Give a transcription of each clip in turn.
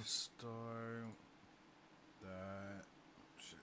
start that shit.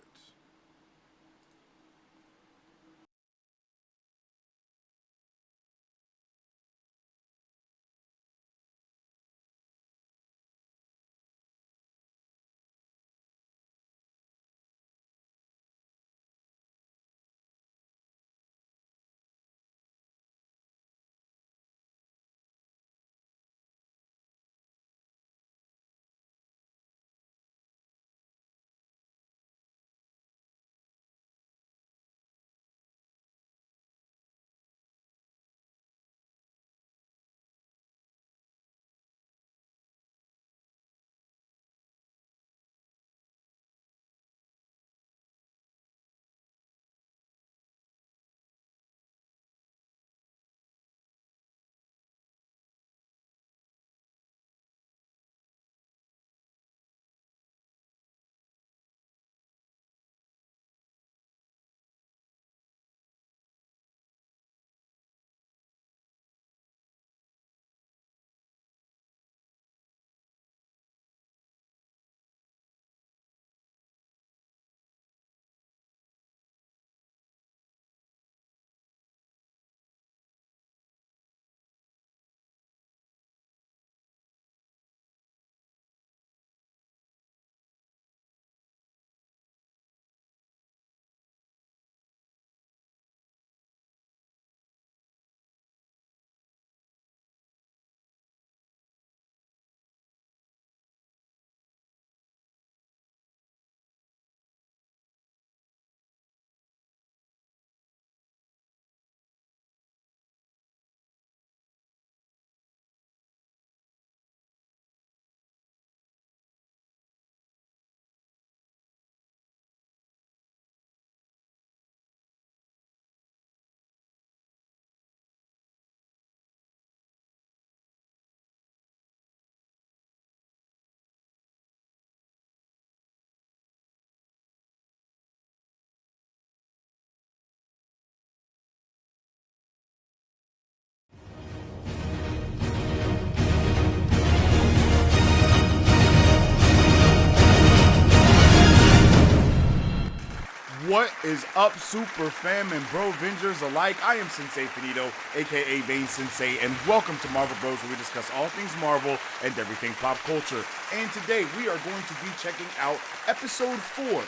What is up, Super Fam and Bro Vengers alike? I am Sensei Finito, aka Vane Sensei, and welcome to Marvel Bros, where we discuss all things Marvel and everything pop culture. And today we are going to be checking out episode 4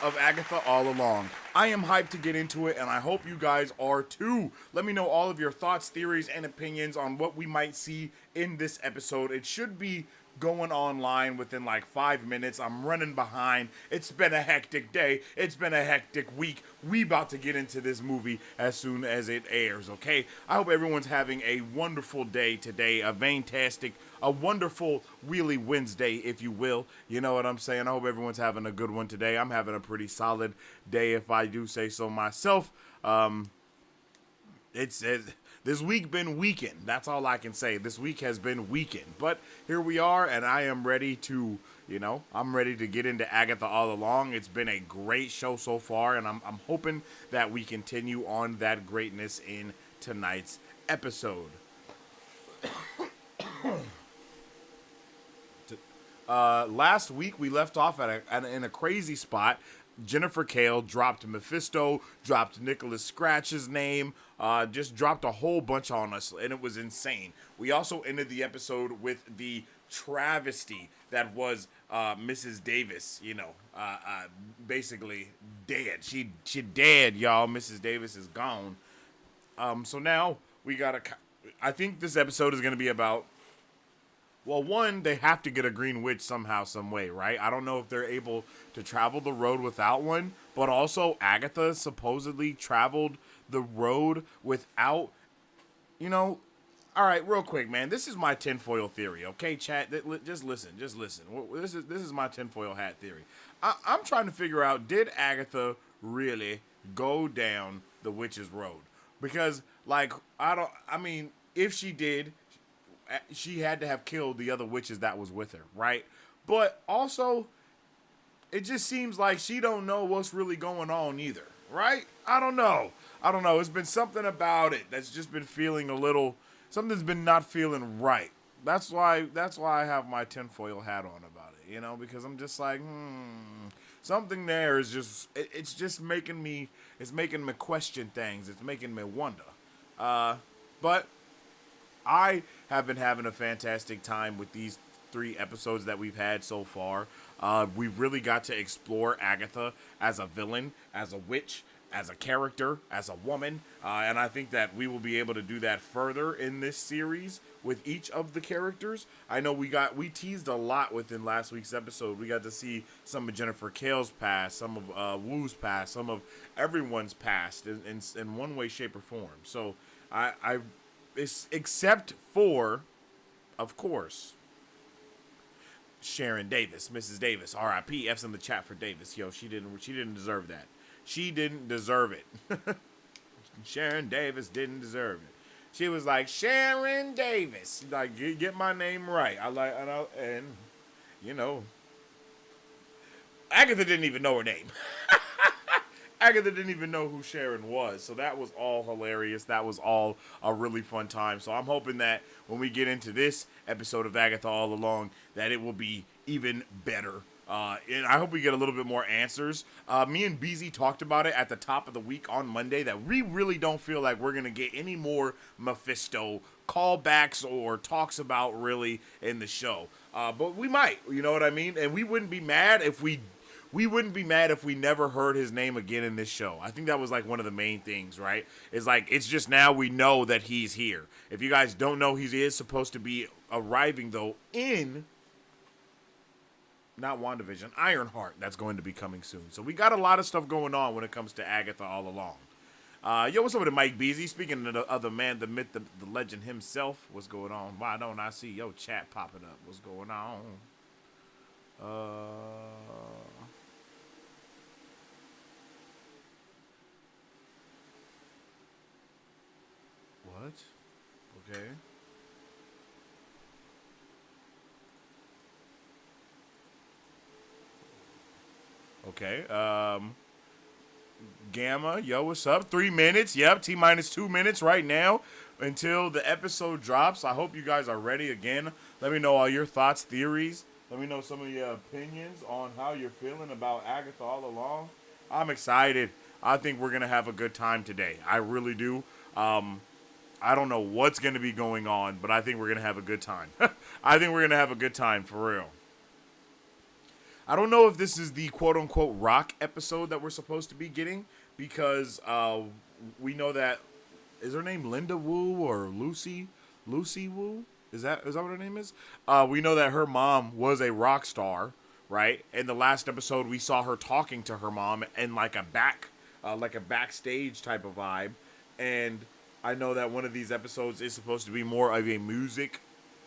of Agatha All Along. I am hyped to get into it, and I hope you guys are too. Let me know all of your thoughts, theories, and opinions on what we might see in this episode. It should be going online within like 5 minutes. I'm running behind. It's been a hectic day. It's been a hectic week. We about to get into this movie as soon as it airs, okay? I hope everyone's having a wonderful day today, a fantastic, a wonderful Wheelie Wednesday, if you will. You know what I'm saying? I hope everyone's having a good one today. I'm having a pretty solid day, if I do say so myself. It's this week been weakened. That's all I can say. This week has been weakened. But here we are, and I am ready to, I'm ready to get into Agatha All Along. It's been a great show so far, and I'm hoping that we continue on that greatness in tonight's episode. Last week we left off in a crazy spot. Jennifer Kale dropped Mephisto, dropped Nicholas Scratch's name, just dropped a whole bunch on us, and it was insane. We also ended the episode with the travesty that was Mrs. Davis, basically dead. She dead, y'all. Mrs. Davis is gone. So now we gotta. I think this episode is gonna be about. Well, one, they have to get a green witch somehow, some way, right? I don't know if they're able to travel the road without one, but also Agatha supposedly traveled the road without, all right, real quick, man. This is my tinfoil theory, okay, chat? Just listen. This is my tinfoil hat theory. I'm trying to figure out, did Agatha really go down the witch's road? Because, if she did, she had to have killed the other witches that was with her, right? But also, it just seems like she don't know what's really going on either, right? I don't know. It's been something about it that's just been feeling something's been not feeling right. That's why I have my tinfoil hat on about it, because I'm just like, something there is just it's just making me question things. It's making me wonder. But I have been having a fantastic time with these 3 episodes that we've had so far. We've really got to explore Agatha as a villain, as a witch, as a character, as a woman, and I think that we will be able to do that further in this series with each of the characters. I know we teased a lot within last week's episode. We got to see some of Jennifer Kale's past, some of Wu's past, some of everyone's past in one way, shape, or form. So I except for, of course, Sharon Davis, Mrs. Davis, R.I.P. F's in the chat for Davis. Yo, she didn't deserve that. She didn't deserve it. Sharon Davis didn't deserve it. She was like, Sharon Davis, like, get my name right. And you know, Agatha didn't even know her name. Agatha didn't even know who Sharon was. So that was all hilarious. That was all a really fun time. So I'm hoping that when we get into this episode of Agatha All Along, that it will be even better. And I hope we get a little bit more answers. Me and BZ talked about it at the top of the week on Monday that we really don't feel like we're going to get any more Mephisto callbacks or talks about really in the show. But we might, you know what I mean? And we wouldn't be mad if we never heard his name again in this show. I think that was like one of the main things, right? It's like, it's just now we know that he's here. If you guys don't know, he is supposed to be arriving, though, in, not WandaVision, Ironheart, that's going to be coming soon. So we got a lot of stuff going on when it comes to Agatha All Along. Yo, what's up with Mike Beasley? Speaking of the other man, the myth, the legend himself, what's going on? Why don't I see your chat popping up? What's going on? What? Okay. Okay. Gamma, yo, what's up? 3 minutes. Yep, T minus 2 minutes right now until the episode drops. I hope you guys are ready again. Let me know all your thoughts, theories. Let me know some of your opinions on how you're feeling about Agatha All Along. I'm excited. I think we're gonna have a good time today. I really do. I don't know what's gonna be going on, but I think we're gonna have a good time. I think we're gonna have a good time for real. I don't know if this is the quote unquote rock episode that we're supposed to be getting because we know that, is her name Linda Wu or Lucy Wu? Is that what her name is? We know that her mom was a rock star, right? In the last episode, we saw her talking to her mom in like a backstage type of vibe, and I know that one of these episodes is supposed to be more of a music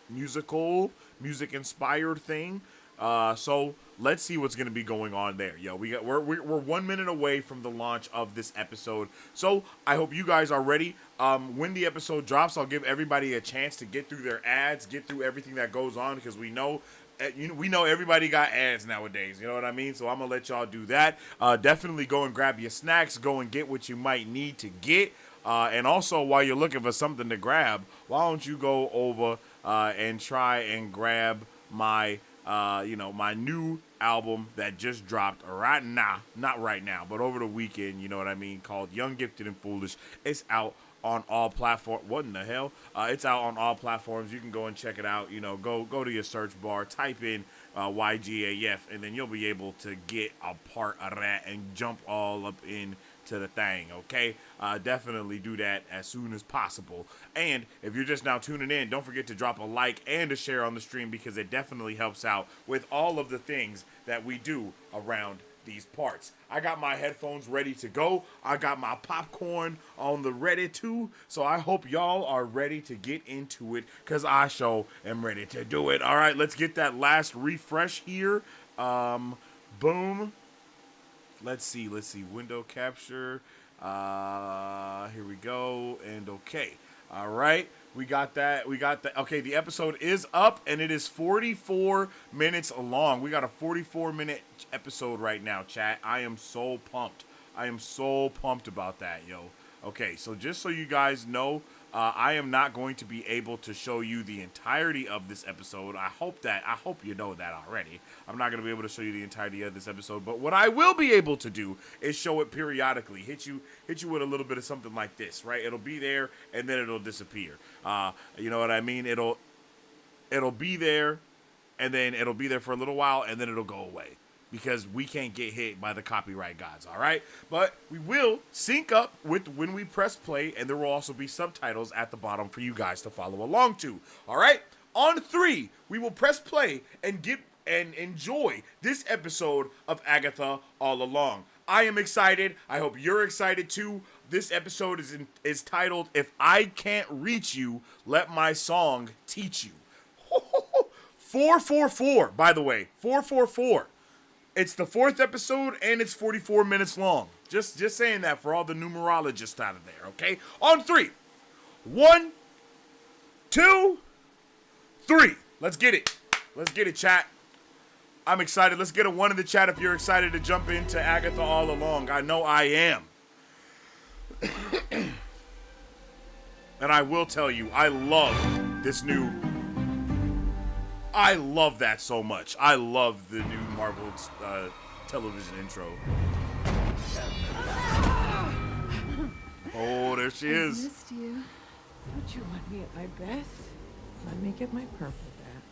inspired thing. So let's see what's going to be going on there. Yo, we're 1 minute away from the launch of this episode. So I hope you guys are ready. When the episode drops, I'll give everybody a chance to get through their ads, get through everything that goes on, because we know everybody got ads nowadays. You know what I mean? So I'm going to let y'all do that. Definitely go and grab your snacks. Go and get what you might need to get. And also, while you're looking for something to grab, why don't you go over and try and grab my my new album that just dropped right now, not right now, but over the weekend, you know what I mean, called Young, Gifted, and Foolish. It's out on all platforms. What in the hell? It's out on all platforms. You can go and check it out. Go to your search bar, type in YGAF, and then you'll be able to get a part of that and jump all up in to the thing, okay? Definitely do that as soon as possible. And if you're just now tuning in, don't forget to drop a like and a share on the stream, because it definitely helps out with all of the things that we do around these parts. I got my headphones ready to go. I got my popcorn on the ready too. So I hope y'all are ready to get into it, because I sure am ready to do it. All right, let's get that last refresh here. Boom. Let's see. Window capture. Here we go. And okay. All right. We got that. Okay, the episode is up, and it is 44 minutes long. We got a 44-minute episode right now, chat. I am so pumped. about that, yo. Okay, so just so you guys know, I am not going to be able to show you the entirety of this episode. I hope you know that already. I'm not going to be able to show you the entirety of this episode, but what I will be able to do is show it periodically. Hit you with a little bit of something like this, right? It'll be there and then it'll disappear. You know what I mean? It'll be there and then it'll be there for a little while and then it'll go away. Because we can't get hit by the copyright gods, all right? But we will sync up with when we press play, and there will also be subtitles at the bottom for you guys to follow along to, all right? On 3, we will press play and enjoy this episode of Agatha All Along. I am excited. I hope you're excited too. This episode is titled, If I Can't Reach You, Let My Song Teach You. 444, by the way, 444. It's the 4th episode, and it's 44 minutes long. Just saying that for all the numerologists out of there, okay? On 3. 1, 2, 3. Let's get it. Let's get it, chat. I'm excited. Let's get a 1 in the chat if you're excited to jump into Agatha All Along. I know I am. And I will tell you, I love that so much. I love the new Marvel television intro. Oh, there she is. I missed you. Don't you want me at my best? Let me get my purple back.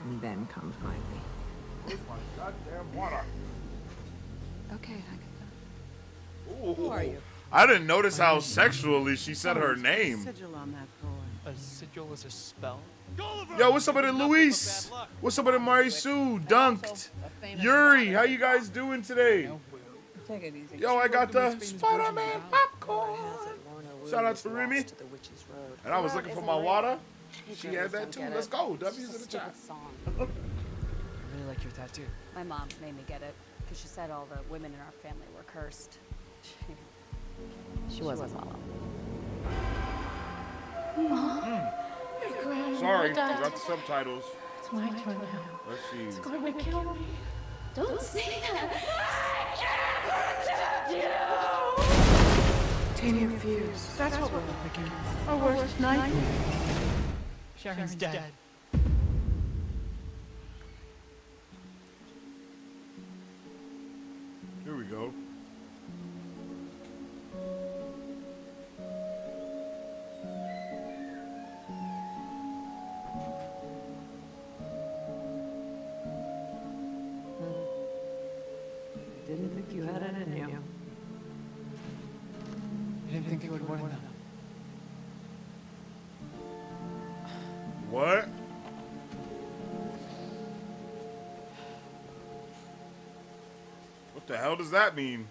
And then come find me. Where's my goddamn water? Okay, Agatha. Ooh. Who are you? I didn't notice how sexually she said her name. Sigil on that boy. A sigil is a spell? Yo, what's up with it, Luis? What's up with it, Marisu? Dunked. Yuri, how you guys doing today? Take it easy. Yo, I got the Spider-Man popcorn. Shout out to Remy. And I was looking for my water. She had that too. Let's go. W's in the chat. I really like your tattoo. My mom made me get it because she said all the women in our family were cursed. She wasn't well. Sorry, got the subtitles. It's my turn now. Let's see. It's going to kill me. Don't say that. Tame your fears. That's what we're up against. Our worst nightmare. Sharon's dead. Here we go. Didn't think you had it in you. You didn't think you would win them. What? What the hell does that mean?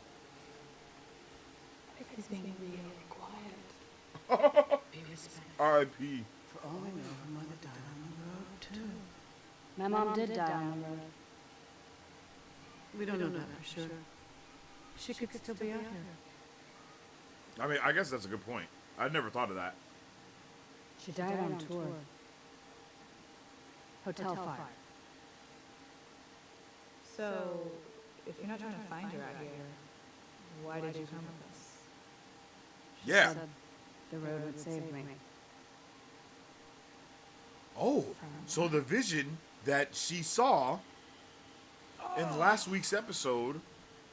He's being really quiet. Be respectful. R.I.P. For all I know, her mother died on the road, too. My mom did die on the road. We don't know that for sure. She could still be out here. I mean, I guess that's a good point. I'd never thought of that. She died on tour. Hotel fire. So, if you're not trying to find her out here, why did you come with us? Yeah. Said the road would save me. Oh, so the vision that she saw in last week's episode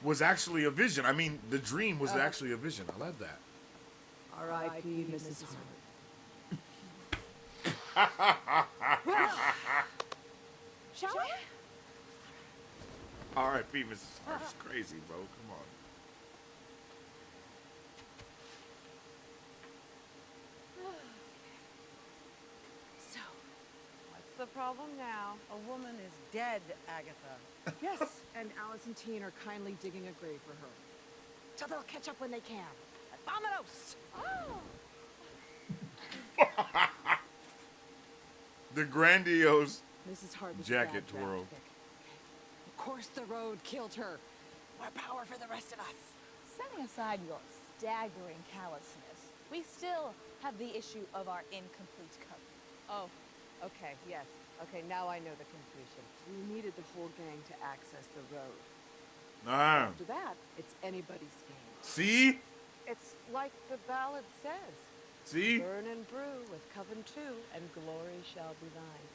was actually a vision. I mean, the dream was actually a vision. I love that. R.I.P. Mrs. Hart. Shall we? R.I.P. Mrs. Hart. It's crazy, bro. Come on. So, what's the problem now? A woman is dead, Agatha. Yes, and Alice and Teen are kindly digging a grave for her. So they'll catch up when they can. Vamonos! The grandiose Mrs. Hart was a jacket bad twirl. draft pick. Of course the road killed her. More power for the rest of us. Setting aside your staggering callousness, we still have the issue of our incomplete cover. Oh, okay, yes. Okay, now I know the confusion. We needed the whole gang to access the road. Ah. After that, it's anybody's game. See? It's like the ballad says. See? Burn and brew with Coven 2, and glory shall be thine.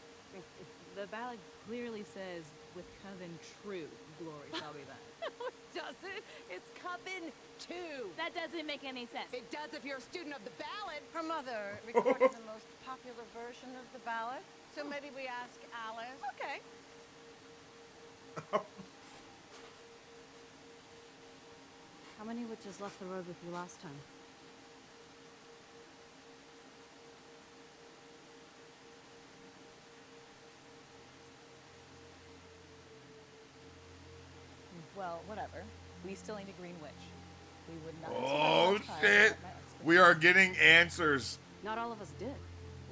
The ballad clearly says, with Coven true, glory shall be thine. No, it doesn't. It's Coven 2. That doesn't make any sense. It does if you're a student of the ballad. Her mother recorded the most popular version of the ballad, so maybe we ask Alice. Okay. How many witches left the road with you last time? Well, whatever. We still need a green witch. We would not. Oh, shit. We are getting answers. Not all of us did.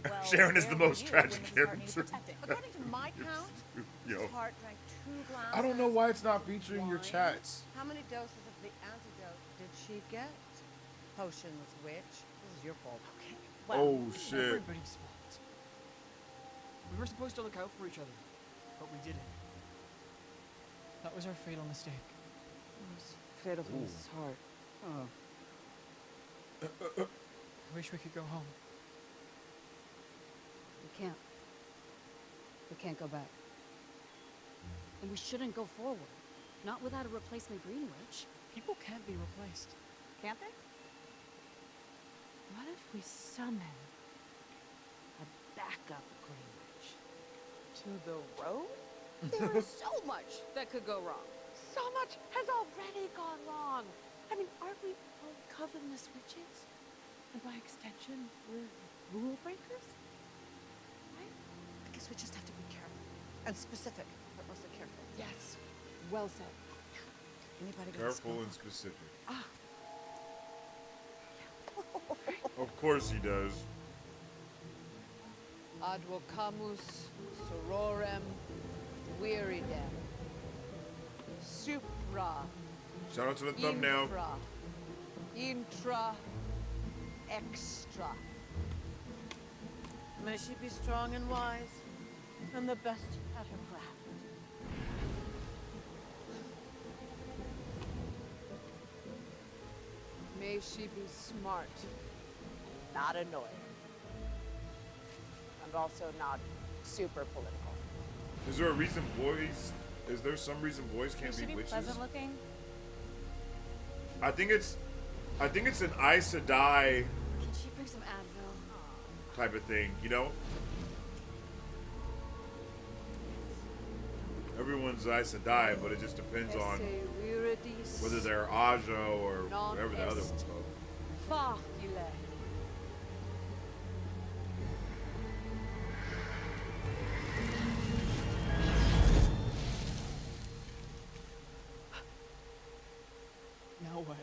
Well, Sharon is the where were most you tragic when Mrs. Hart needed character. protecting? According to my count, Yo. Mrs. Hart drank 2 glasses. I don't know why it's not featuring your wine. chats. How many doses of the antidote did she get? Potions, witch. This is your fault. Okay. Oh, shit. Everybody's fault. We were supposed to look out for each other, but we didn't. That was our fatal mistake. It was fatal for Mrs. Hart. Oh. I wish we could go home. We can't. We can't go back. And we shouldn't go forward. Not without a replacement Green Witch. People can't be replaced. Can't they? What if we summon a backup Green Witch? To the road? There is so much that could go wrong. So much has already gone wrong. I mean, aren't we all covenless witches? And by extension, we're rule breakers? Right? I guess we just have to be careful. And specific, but mostly careful. Yes. Well said. Anybody got a Careful spell? and specific. Ah. Of course he does. Advocamus sororem viridem. Supra. Shout out to the thumbnail. Intra. Extra. May she be strong and wise, and the best at her craft. May she be smart, not annoying, and also not super political. Is there a reason boys? Is there some reason boys can't Should be be witches? pleasant looking. I think it's an Aes Sedai Can she bring some Advil? type of thing, you know? Everyone's Aes Sedai, but it just depends on Esse viridis whether they're Aja or whatever the other est one's called. facile. Now what?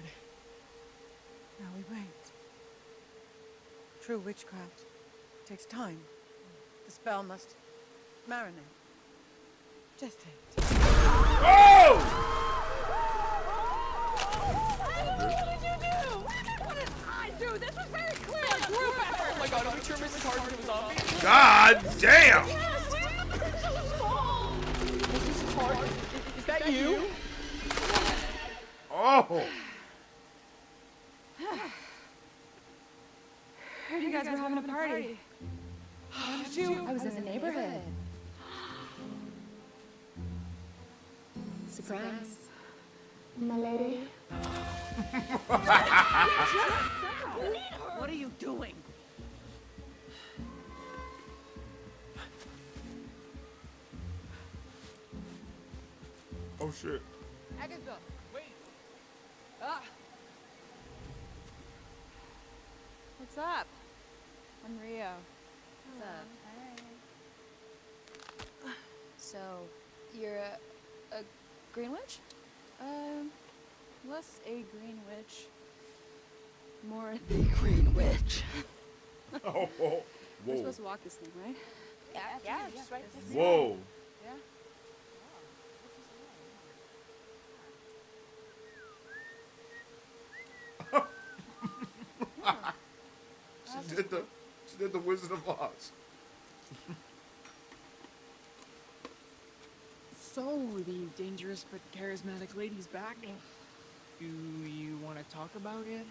Now we wait. True witchcraft takes time. The spell must marinate. Gestate. Oh! What did I do? This was very clear. Group effort. Oh my god, are we sure Mrs. Hart was a zombie? God damn! Mrs. Hart? Is that you? Oh! Heard you guys were having a party. I was in the neighborhood. Surprise. My lady. What are you doing? Oh shit. Agatha, Wait. ah, What's up? I'm Rio. What's up? So, you're a Green Witch? Less a green witch, more The Green Witch. Oh, We're whoa. supposed to walk this thing, right? Yeah, just right this Whoa. Yeah. She did the Wizard of Oz. So, the dangerous but charismatic lady's back. Do you want to talk about it?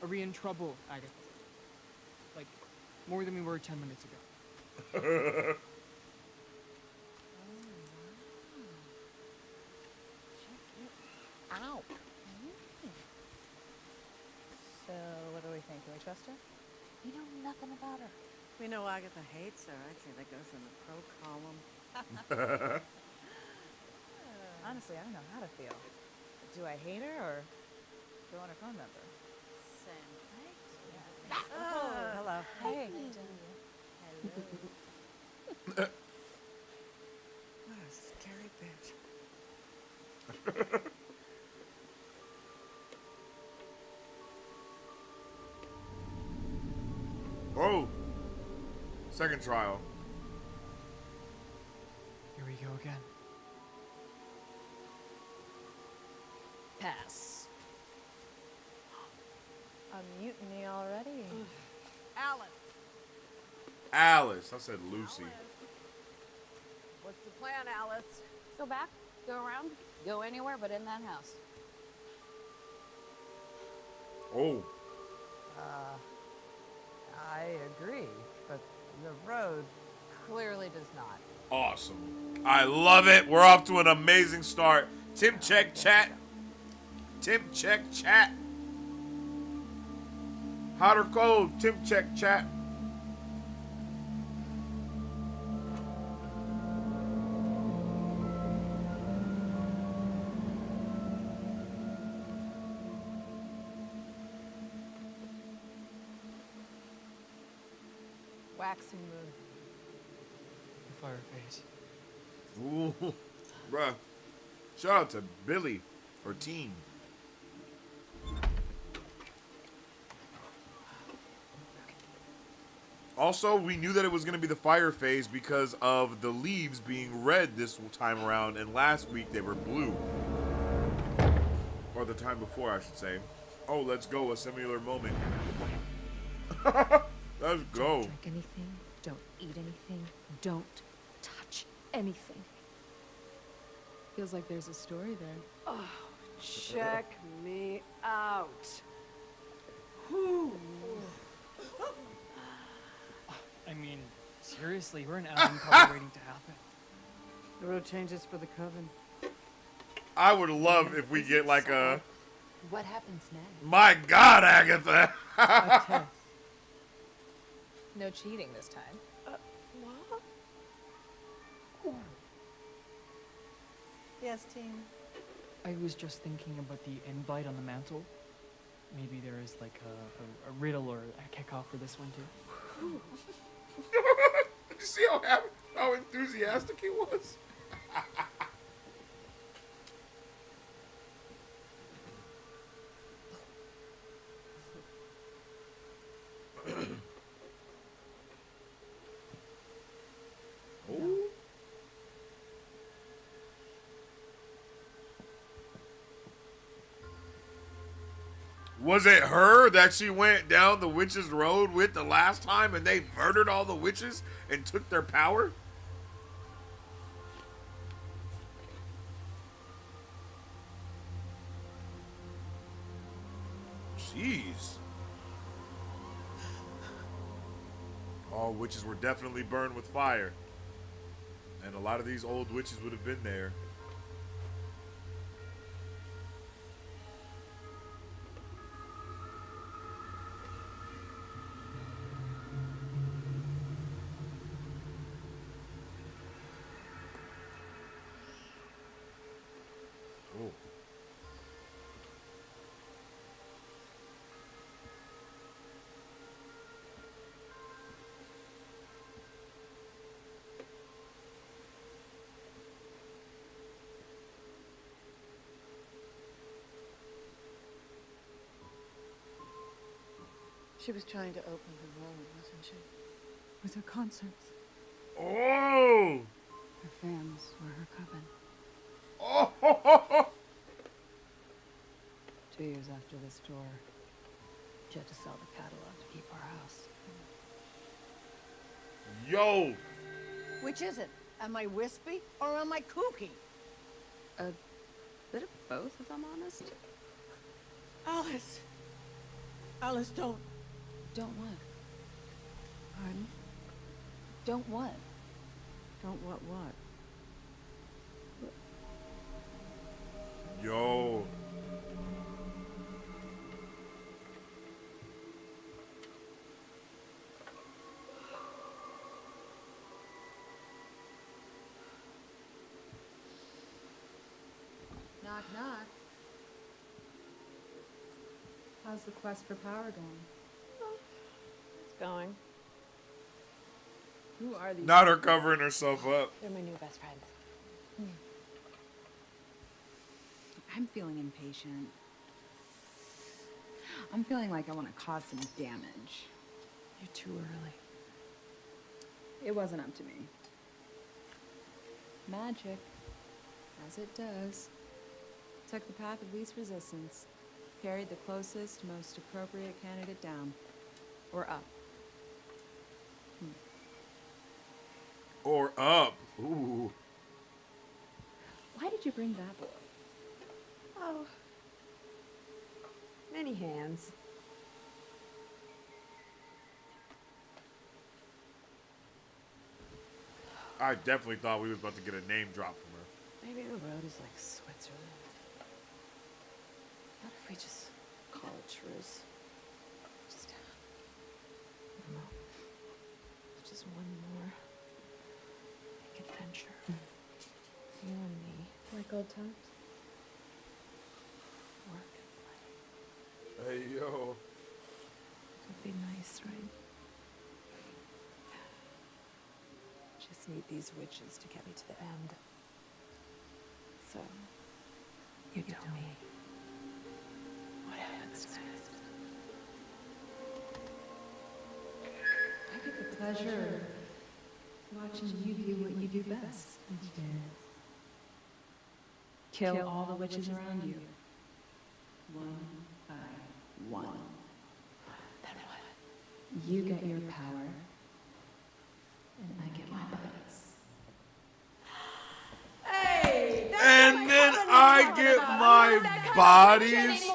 Are we in trouble, Agatha? More than we were 10 minutes ago. Ow. So, what do we think? Do we trust her? We know nothing about her. We know Agatha hates her. I'd say that goes in the pro column. Honestly, I don't know how to feel. Do I hate her or do I want her phone number? Same. Right? Oh, hello. Hey. What a scary bitch. Oh, second trial. Here we go again. Pass. A mutiny already? Alice, Alice. I said Lucy. what's the plan, Alice? Go back, go around, go anywhere but in that house. Oh, I agree, but the road clearly does not. awesome. I love it. We're off to an amazing start. Tim check chat. Tim check chat. Hot or cold? Tim check chat. Waxing moon. The fire phase. Ooh, bruh. Shout out to Billy or Teen. Also, we knew that it was going to be the fire phase because of the leaves being red this time around, and last week they were blue. Or the time before, I should say. Oh, let's go. A similar moment. Let's go. Don't drink anything. Don't eat anything. Don't touch anything. Feels like there's a story there. Oh, check me out. Whew. I mean, seriously, we're an hour and probably waiting to happen. The road changes for the coven. I would love if we get like a... What happens next? My God, Agatha! A test. No cheating this time. What? Yes, team. I was just thinking about the invite on the mantle. Maybe there is like a riddle or a kickoff for this one too. Did you see how enthusiastic he was? Oh. Was it her that she went down the witch's road with the last time and they murdered all the witches and took their power? Jeez. All witches were definitely burned with fire. And a lot of these old witches would have been there. Oh. She was trying to open the road, wasn't she? With her concerts. Oh! Her fans were her coven. Oh! 2 years after this tour, she had to sell the catalog to keep our house. Yo! Which is it? Am I wispy or am I kooky? A bit of both, if I'm honest. Alice! Alice, don't. Don't what? Pardon? Don't what? Don't what? Yo. Knock, knock. How's the quest for power going? It's going. Who are these? Not her covering herself up. They're my new best friends. I'm feeling impatient. I'm feeling like I want to cause some damage. You're too early. It wasn't up to me. Magic, as it does, took the path of least resistance, carried the closest, most appropriate candidate down. Or up. Or up. Ooh. Why did you bring that boy? Oh. Many hands. I definitely thought we was about to get a name drop from her. Maybe the road is like Switzerland. What if we just call it truce? Just, I don't know. Just one more big adventure. You and me. Like old times? Work and play. Hey, yo. It would be nice, right? Just need these witches to get me to the end. So, you tell me, what happens next? I get the pleasure of watching you do what you do best. Kill all the witches around you. One by one. Then what? You get your power, and I get my bullets. And then I get my bodies.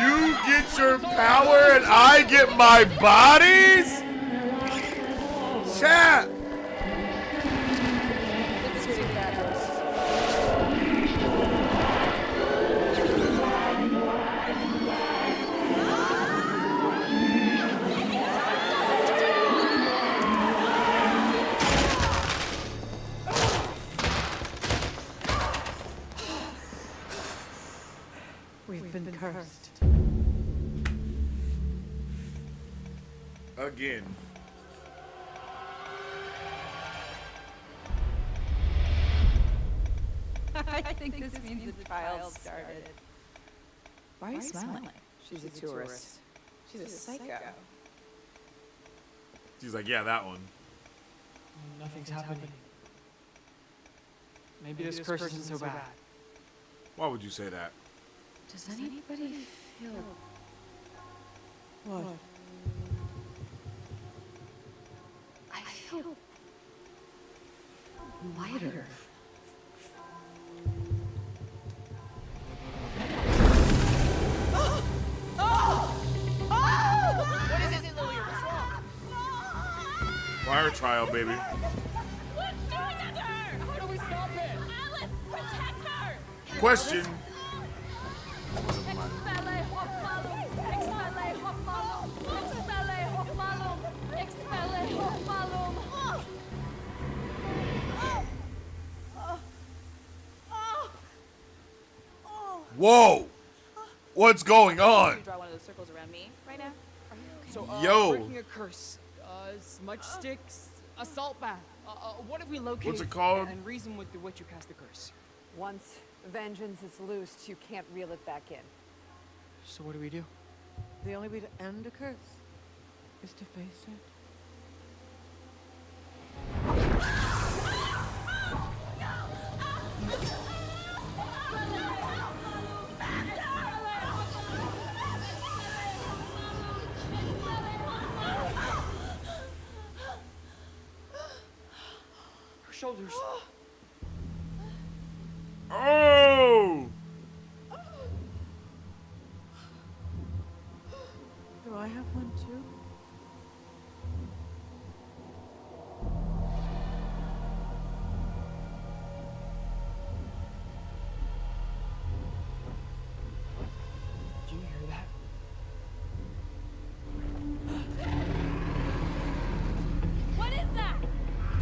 You get your power and I get my bodies? Chat. We've been cursed. Again. I think this means the trial started. Why are you smiling? She's a tourist. She's a psycho. She's like, yeah, that one. Nothing's happening. Maybe this curse isn't so bad. Why would you say that? Does anybody feel What? I feel lighter. Fire trial, baby. How do we stop it? Alice, protect her! Question. Expelle hoc malum! Expelle hoc malum! Expelle hoc malum! Expelle hoc malum! Whoa. What's going on? You draw one of those circles around me right now. So, Yo. breaking a curse, smudge sticks, assault bath. What if we locate What's it called? and reason with the witch who cast the curse? Once vengeance is loosed, you can't reel it back in. So what do we do? The only way to end a curse is to face it. Her shoulders. I have one too? Did you hear that? What is that?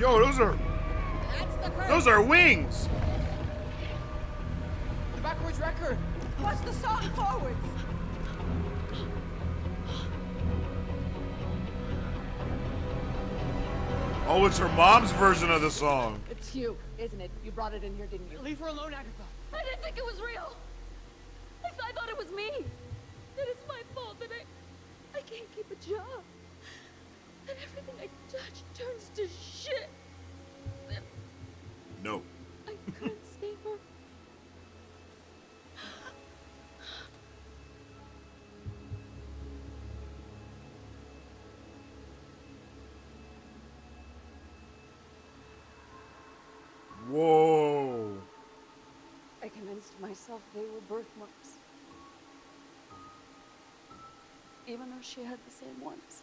Yo, That's the curse. those are wings. The backwards record! What's the song forwards? Oh, it's her mom's version of the song. It's you, isn't it? You brought it in here, didn't you? Leave her alone, Agatha. I didn't think it was real. I thought it was me. That it's my fault that I can't keep a job. And everything I touch turns to shit. No. I couldn't save her. Whoa. I convinced myself they were birthmarks. Even though she had the same ones.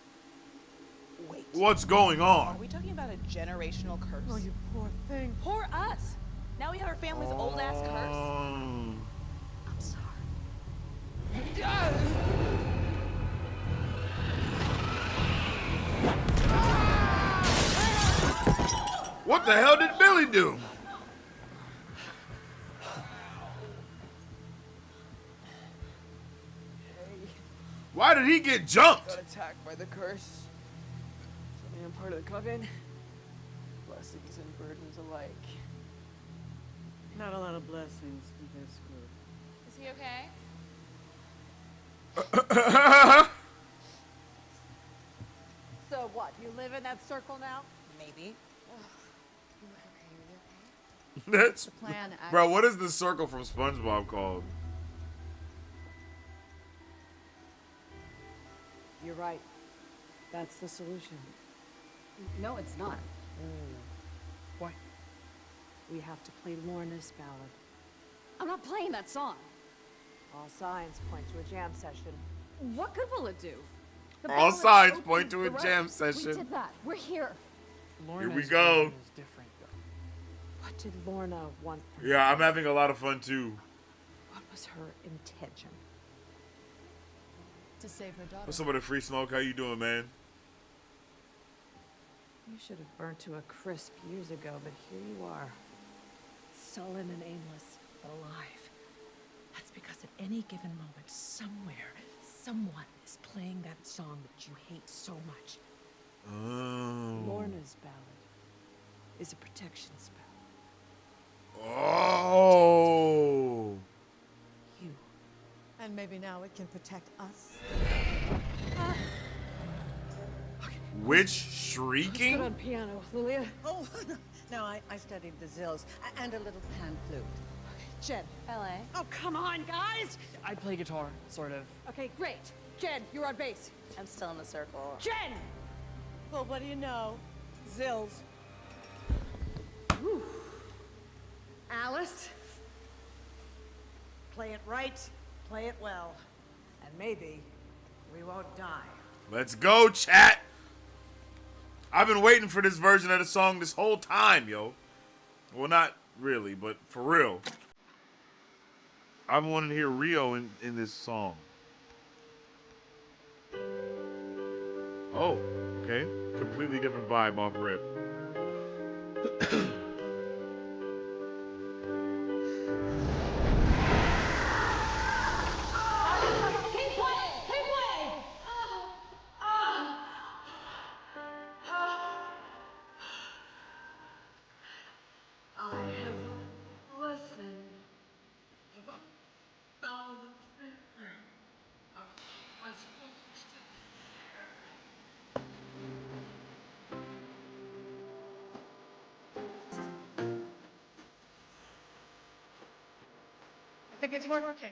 Wait. What's going Are on? we talking about a generational curse? Oh, you poor thing. Poor us. Now we have our family's old ass curse. I'm sorry. What the hell did Billy do? Why did he get jumped? Got attacked by the curse. I am part of the coven. Blessings and burdens alike. Not a lot of blessings in this group. Is he okay? So what? You live in that circle now? Maybe. That's Plan, bro. What is the circle from SpongeBob called? You're right. That's the solution. No, it's not. Why? We have to play Lorna's ballad. I'm not playing that song. All signs point to a jam session. What good will it do? The All ballad signs opens point to the a road. jam We session. did that. We're here. Lorna's we go. version is different, though. What did Lorna want from Yeah, I'm having a lot of fun too. What was her intention? To save her daughter. What's up with the free smoke? How you doing, man? You should have burnt to a crisp years ago, but here you are. Sullen and aimless, but alive. That's because at any given moment, somewhere, someone is playing that song that you hate so much. Oh. Lorna's ballad is a protection spell. Oh. You. And maybe now it can protect us. Witch Put shrieking? on piano, Lilia. Oh, no, I studied the zills and a little pan flute. Jen. LA. Oh, come on, guys! I play guitar, sort of. Okay, great. Jen, you're on bass. I'm still in the circle. Jen! Well, what do you know? Zills. Alice. Play it right, play it well. And maybe we won't die. Let's go, chat. I've been waiting for this version of the song this whole time, yo. Well, not really, but for real. I've wanted to hear Rio in this song. Oh, okay. Completely different vibe off rip. I think it's working.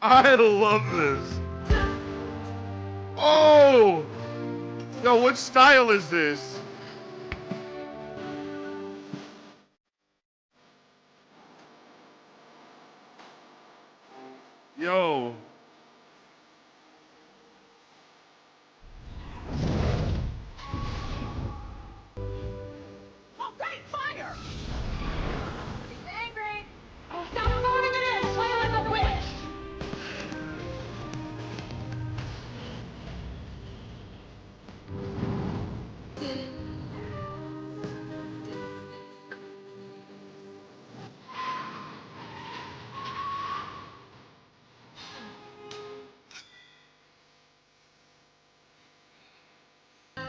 I love this. Oh! Yo, what style is this? Yo. Oh, great fire! He's angry. Stop phoning it in. Play like a witch.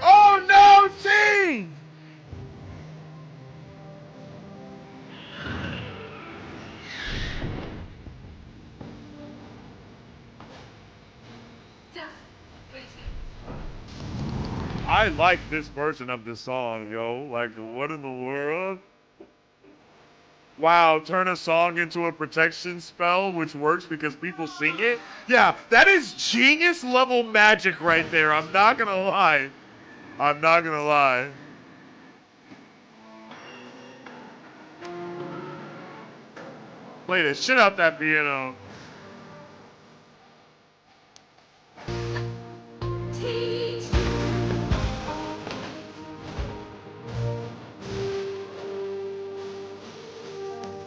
Oh no, team! I like this version of this song, yo. Like, what in the world? Wow, turn a song into a protection spell, which works because people sing it? Yeah, that is genius level magic right there. I'm not gonna lie. I'm not gonna lie. Play the shit out that piano.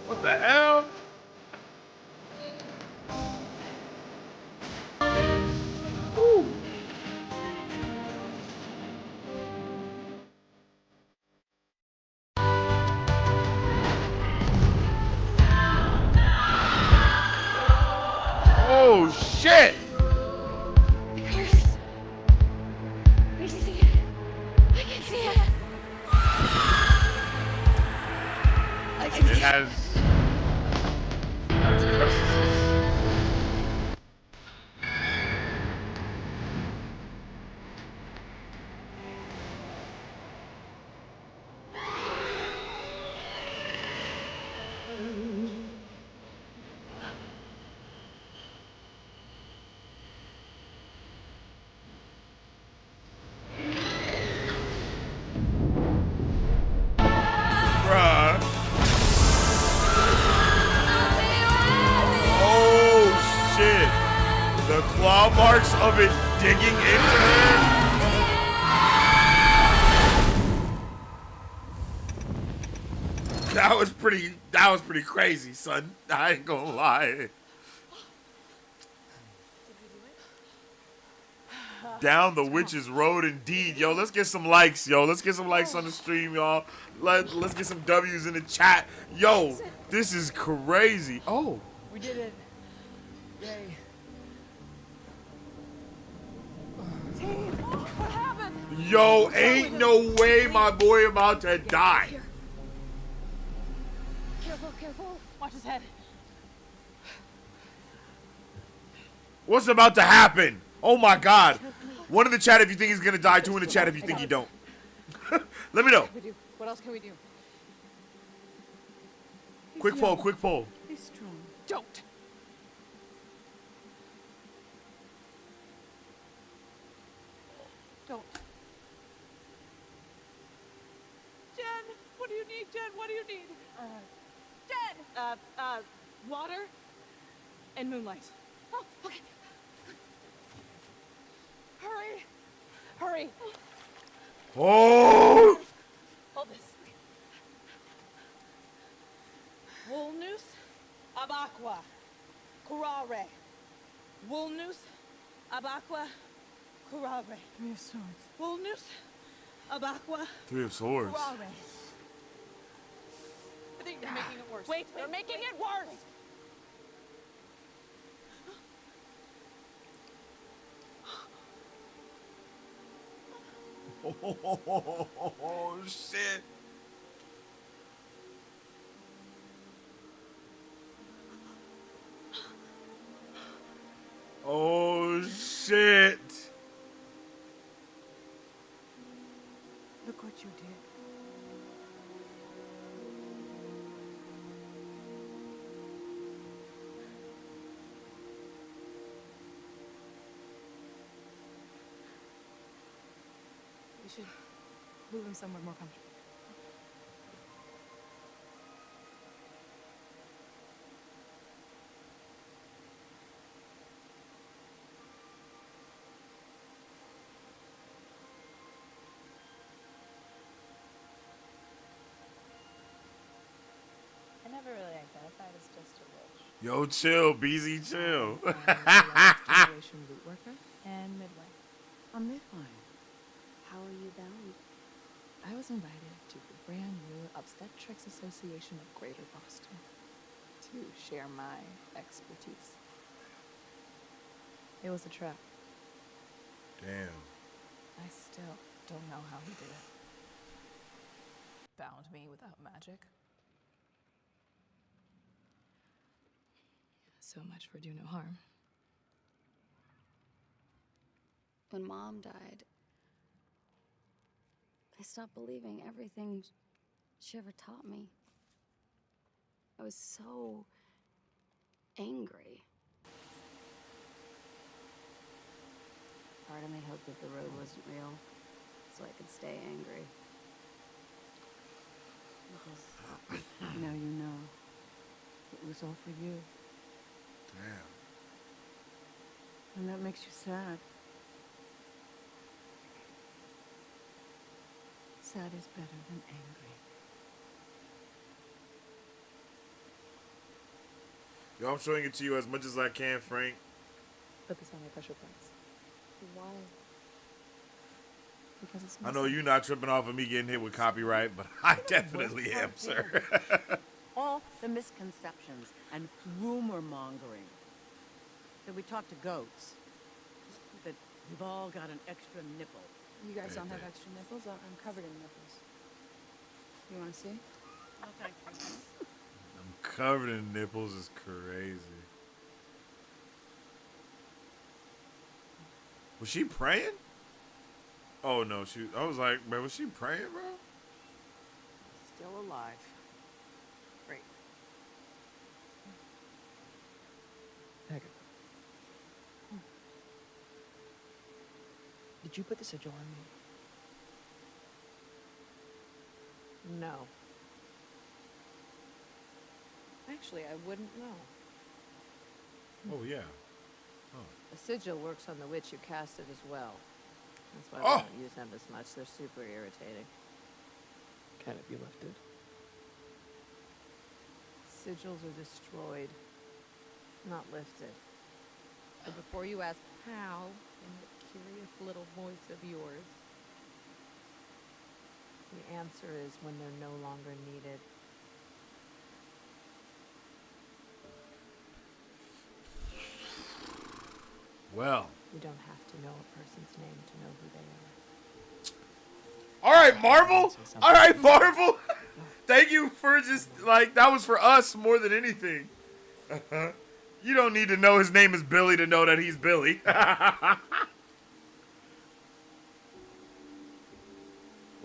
What the hell? Oh shit! Curse. I see it. I can see it. I can It see has. Bruh. Oh shit. The claw marks of it digging into her. That was pretty crazy, son. I ain't gonna lie. Down the witch's road indeed. Yo, let's get some likes, yo. Let's get some likes on the stream, y'all. Let's get some W's in the chat. Yo, this is crazy. Oh. We did it. Yay. What happened? Yo, ain't no way my boy about to die. Careful, careful. Watch his head. What's about to happen? Oh my god. One in the chat if you think he's gonna die, two in the chat if you think he don't. Let me know. What else can we do? Quick poll, quick poll. He's strong. Don't. Don't. Jen, what do you need, Jen? What do you need? Jen! Water and moonlight. Oh, okay. Hurry. Hurry. Oh! Hold this. Vulnus ab aqua. Curare. Vulnus ab aqua. Curare. Three of Swords. Vulnus ab aqua. Three of Swords. Curare. I think you're making it worse. Wait, you're making it worse. Oh shit. Oh shit. Look what you did. should move him somewhere more comfortable. I never really identified as just a witch. Yo, chill, BZ, chill. Generation loot worker. And midwife. A midwife. How are you bound? I was invited to the brand new Obstetrics Association of Greater Boston to share my expertise. It was a trap. Damn. I still don't know how he did it. Bound me without magic. So much for do no harm. When Mom died, I stopped believing everything she ever taught me. I was so angry. Part of me hoped that the road wasn't real, so I could stay angry. Because now you know. It was all for you. Damn. And that makes you sad. Sad is better than angry. Yo, I'm showing it to you as much as I can, Frank. Put this on your pressure points. Why? Because it's I know you're not tripping off of me getting hit with copyright, but I definitely am, sir. All the misconceptions and rumor mongering. That we talk to goats. That we've all got an extra nipple. You guys don't have Baby. extra nipples? I'm covered in nipples. You want to see? No, thank you. I'm covered in nipples is crazy. Was she praying? Oh no, I was like, man, was she praying, bro? Still alive. Great. Agatha. Did you put the sigil on me? No. Actually, I wouldn't know. Oh yeah. The sigil works on the witch you casted as well. That's why Oh! we don't use them as much. They're super irritating. Can it be lifted? Sigils are destroyed, not lifted. So before you ask how, in that curious little voice of yours, the answer is when they're no longer needed. Well. You don't have to know a person's name to know who they are. All right, Marvel. All right, Marvel. Thank you for just like that was for us more than anything. You don't need to know his name is Billy to know that he's Billy. What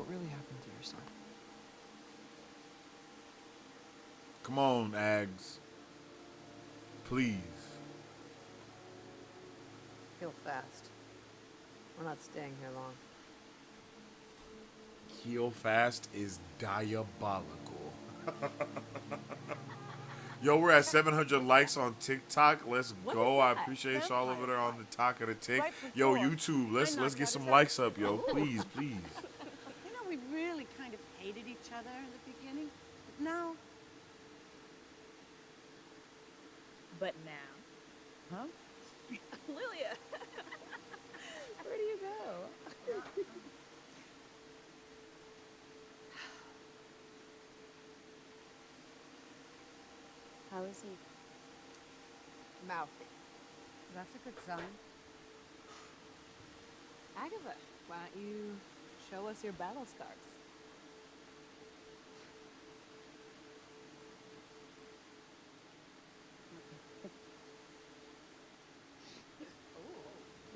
really happened to your son? Come on, Ags. Please. Heal fast. We're not staying here long. Heal fast is diabolical. Yo, we're at 700 likes on TikTok. Let's go. I appreciate y'all over there on the talk of the tick. Right Yo, before, YouTube, let's I knocked get out some his likes up, yo. Please, please. You know, we really kind of hated each other in the beginning. But now, But now. huh? Lilia! Where do you go? How is he? Mouthy. That's a good sign. Agatha, why don't you show us your battle scars?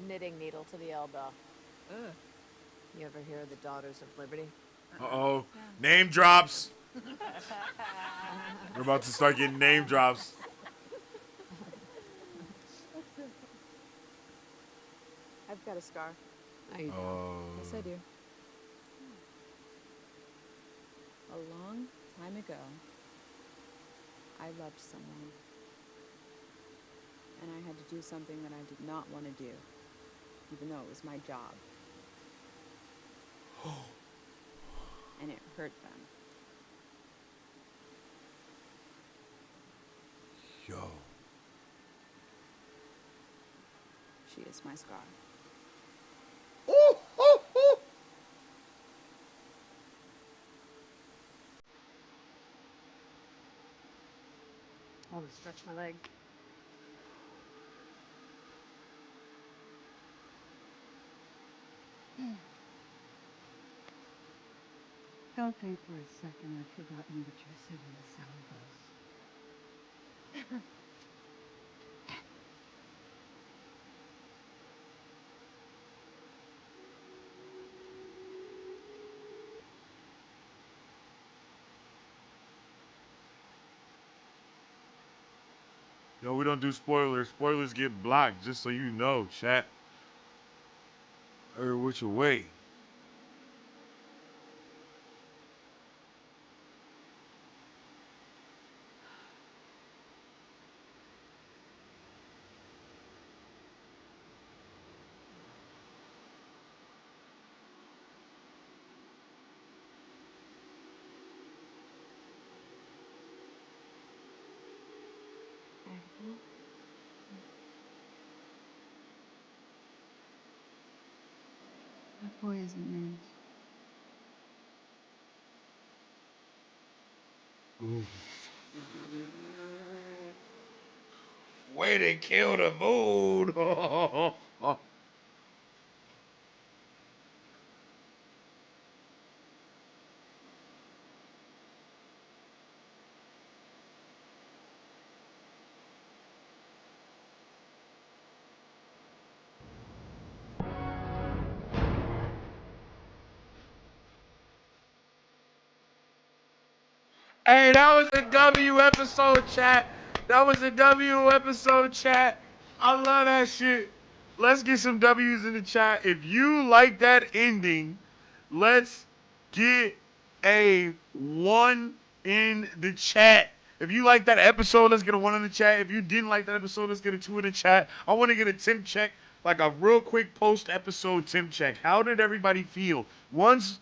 Knitting needle to the elbow. Ugh. You ever hear of the Daughters of Liberty? Uh-oh. Name drops. We're about to start getting name drops. I've got a scar. I Oh. Yes, I do. A long time ago, I loved someone. And I had to do something that I did not want to do, even though it was my job. And it hurt them. Yo. She is my scar. Ooh, ooh, ooh. I'll just stretch my leg. Don't think for a second I've forgotten that you're sitting the sound bus. Yo, we don't do spoilers. Spoilers get blocked, just so you know, chat. Or which way? Agatha? That boy isn't yours. Way to kill the mood. Hey, that was a W episode, chat. That was a W episode, chat. I love that shit. Let's get some W's in the chat. If you like that ending, let's get a 1 in the chat. If you like that episode, let's get a 1 in the chat. If you didn't like that episode, let's get a 2 in the chat. I want to get a temp check, like a real quick post-episode temp check. How did everybody feel? Ones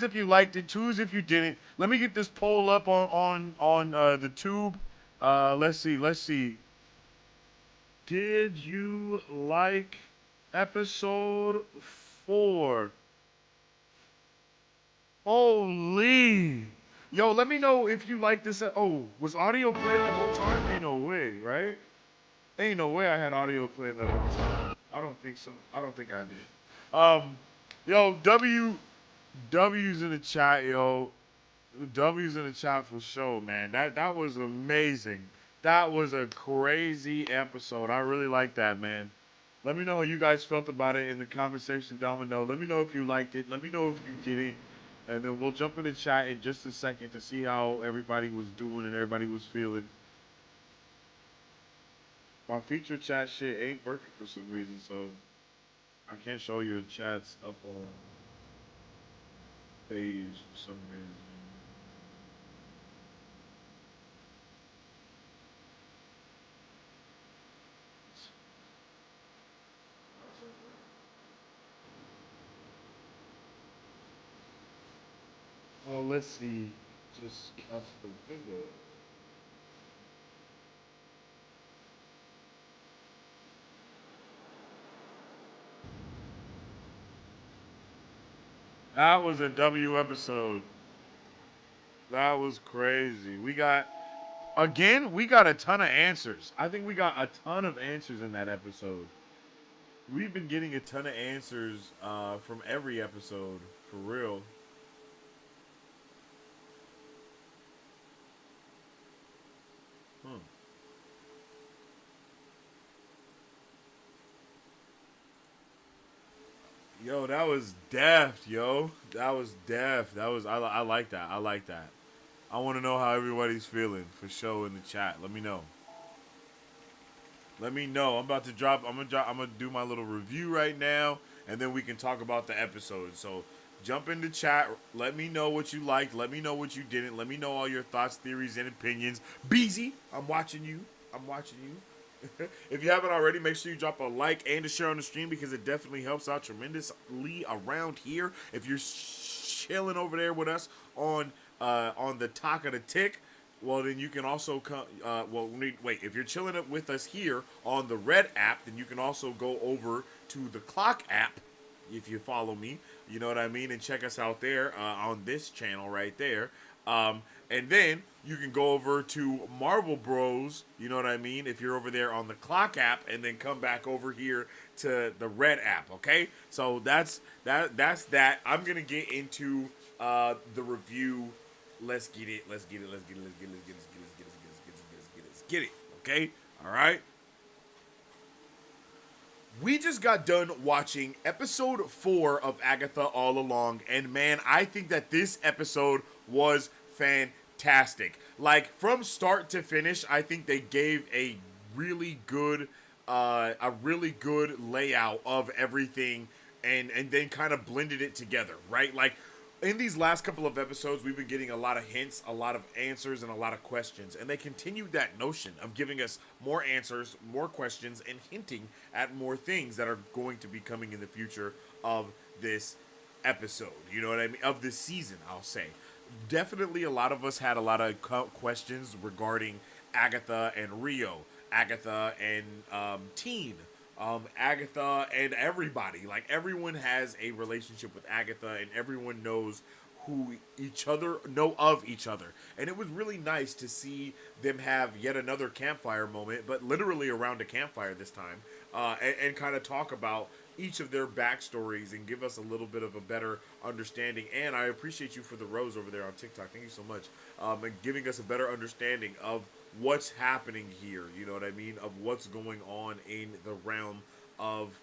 if you liked it, twos if you didn't. Let me get this poll up on the tube. Let's see. Did you like episode 4? Holy. Yo, let me know if you like this. Oh, was audio playing the whole time? Ain't no way, right? Ain't no way I had audio playing the whole time. I don't think so. I don't think I did. Yo, W's in the chat, yo. W's in the chat for sure, man. That was amazing. That was a crazy episode. I really like that, man. Let me know how you guys felt about it in the conversation down below. Let me know if you liked it. Let me know if you didn't. And then we'll jump in the chat in just a second to see how everybody was doing and everybody was feeling. My feature chat shit ain't working for some reason, so I can't show you the chats up on page for some reason. Well, let's see. Just cancel the video. That was a W episode. That was crazy. We got a ton of answers. I think we got a ton of answers in that episode. We've been getting a ton of answers from every episode, for real. Huh. Yo, that was deft, yo. That was deft. I like that. I like that. I want to know how everybody's feeling for sure in the chat. Let me know. Let me know. I'm about to drop. I'm gonna do my little review right now, and then we can talk about the episode. So Jump in the chat. Let me know what you liked. Let me know what you didn't. Let me know all your thoughts, theories, and opinions. Beezy, I'm watching you. I'm watching you. If you haven't already, make sure you drop a like and a share on the stream because it definitely helps out tremendously around here. If you're chilling over there with us on the Talk of the Tick, well, then you can also come. Wait. If you're chilling with us here on the Red app, then you can also go over to the Clock app. If you follow me, you know what I mean, and check us out there on this channel right there. And then you can go over to Marvel Bros, you know what I mean, if you're over there on the Clock app, and then come back over here to the Red app, okay? So that's that. I'm going to get into the review. Let's get it, okay? All right? We just got done watching episode 4 of Agatha All Along, and man, I think that this episode was fantastic. Like, from start to finish, I think they gave a really good layout of everything, and then kind of blended it together, right? Like, in these last couple of episodes, we've been getting a lot of hints, a lot of answers, and a lot of questions. And they continued that notion of giving us more answers, more questions, and hinting at more things that are going to be coming in the future of this episode. You know what I mean? Of this season, I'll say. Definitely a lot of us had a lot of questions regarding Agatha and Rio, Agatha and Teen, Agatha and everybody. Like, everyone has a relationship with Agatha, and everyone knows who know of each other. And it was really nice to see them have yet another campfire moment, but literally around a campfire this time, and kind of talk about each of their backstories and give us a little bit of a better understanding. And I appreciate you for the rose over there on TikTok. Thank you so much. And giving us a better understanding of what's happening here, you know what I mean, of what's going on in the realm of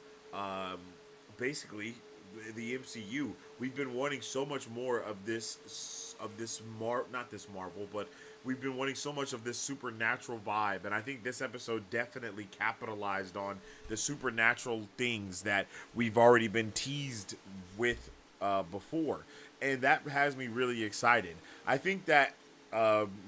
basically the MCU. We've been wanting so much more of not this Marvel, but we've been wanting so much of this supernatural vibe, and I think this episode definitely capitalized on the supernatural things that we've already been teased with before, and that has me really excited. I think that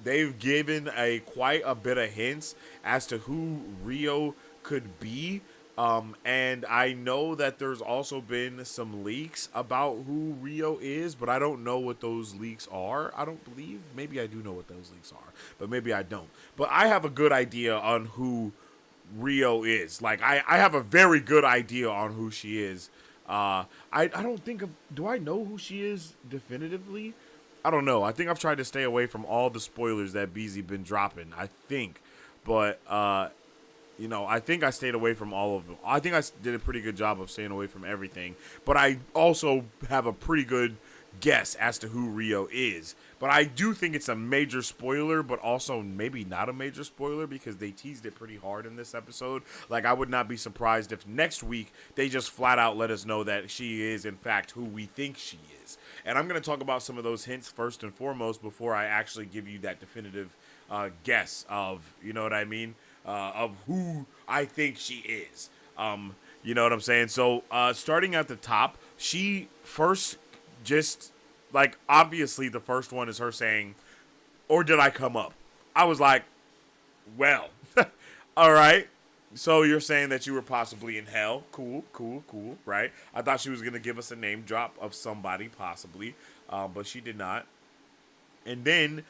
they've given quite a bit of hints as to who Rio could be. And I know that there's also been some leaks about who Rio is, but I don't know what those leaks are. I don't believe. Maybe I do know what those leaks are, but maybe I don't. But I have a good idea on who Rio is. Like, I have a very good idea on who she is. I don't think do I know who she is definitively? I don't know. I think I've tried to stay away from all the spoilers that BZ been dropping. I think, but you know, I think I stayed away from all of them. I think I did a pretty good job of staying away from everything. But I also have a pretty good guess as to who Rio is. But I do think it's a major spoiler, but also maybe not a major spoiler because they teased it pretty hard in this episode. Like, I would not be surprised if next week they just flat out let us know that she is, in fact, who we think she is. And I'm going to talk about some of those hints first and foremost before I actually give you that definitive guess of, you know what I mean? Of who I think she is. You know what I'm saying? So, starting at the top, she first just, like, obviously the first one is her saying, "Or did I come up?" I was like, well, all right. So you're saying that you were possibly in hell. Cool, right? I thought she was going to give us a name drop of somebody, possibly, but she did not. And then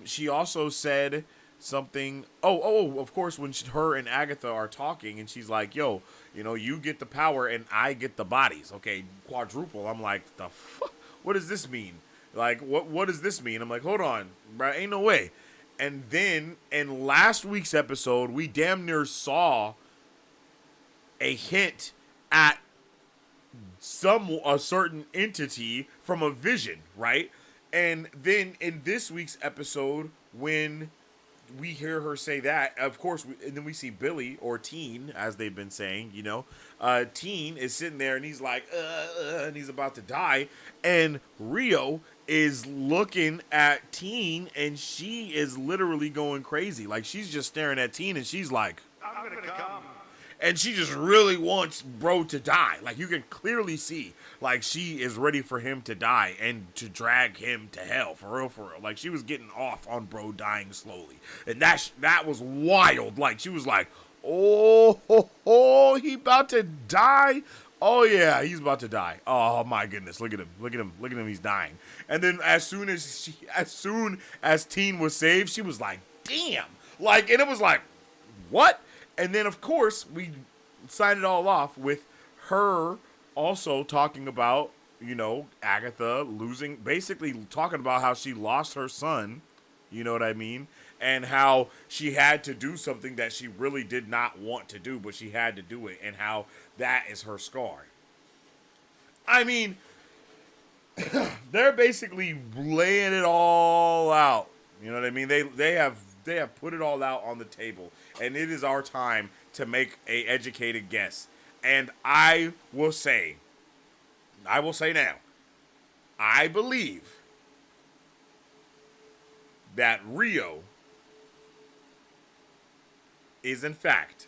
she also said something. Of course, when her and Agatha are talking, and she's like, "Yo, you know, you get the power and I get the bodies." Okay, quadruple. I'm like, the fuck? What does this mean? Like, what does this mean? I'm like, hold on, bro, ain't no way. And then in last week's episode, we damn near saw a hint at a certain entity from a vision, right? And then in this week's episode, when we hear her say that, of course, and then we see Billy, or Teen, as they've been saying, you know, Teen is sitting there and he's like, and he's about to die, and Rio is looking at Teen, and she is literally going crazy. Like, she's just staring at Teen, and she's like, "I'm gonna come." And she just really wants bro to die. Like, you can clearly see, like, she is ready for him to die and to drag him to hell, for real, for real. Like, she was getting off on bro dying slowly. And that was wild. Like, she was like, oh, he about to die? Oh, yeah, he's about to die. Oh, my goodness. Look at him. Look at him. Look at him. He's dying. And then as soon as Teen was saved, she was like, damn. Like, and it was like, what? And then, of course, we signed it all off with her also talking about, you know, Agatha losing, basically talking about how she lost her son, you know what I mean? And how she had to do something that she really did not want to do, but she had to do it, and how that is her scar. I mean, they're basically laying it all out. You know what I mean? They have put it all out on the table, and it is our time to make a educated guess. And I will say now, I believe that Rio is in fact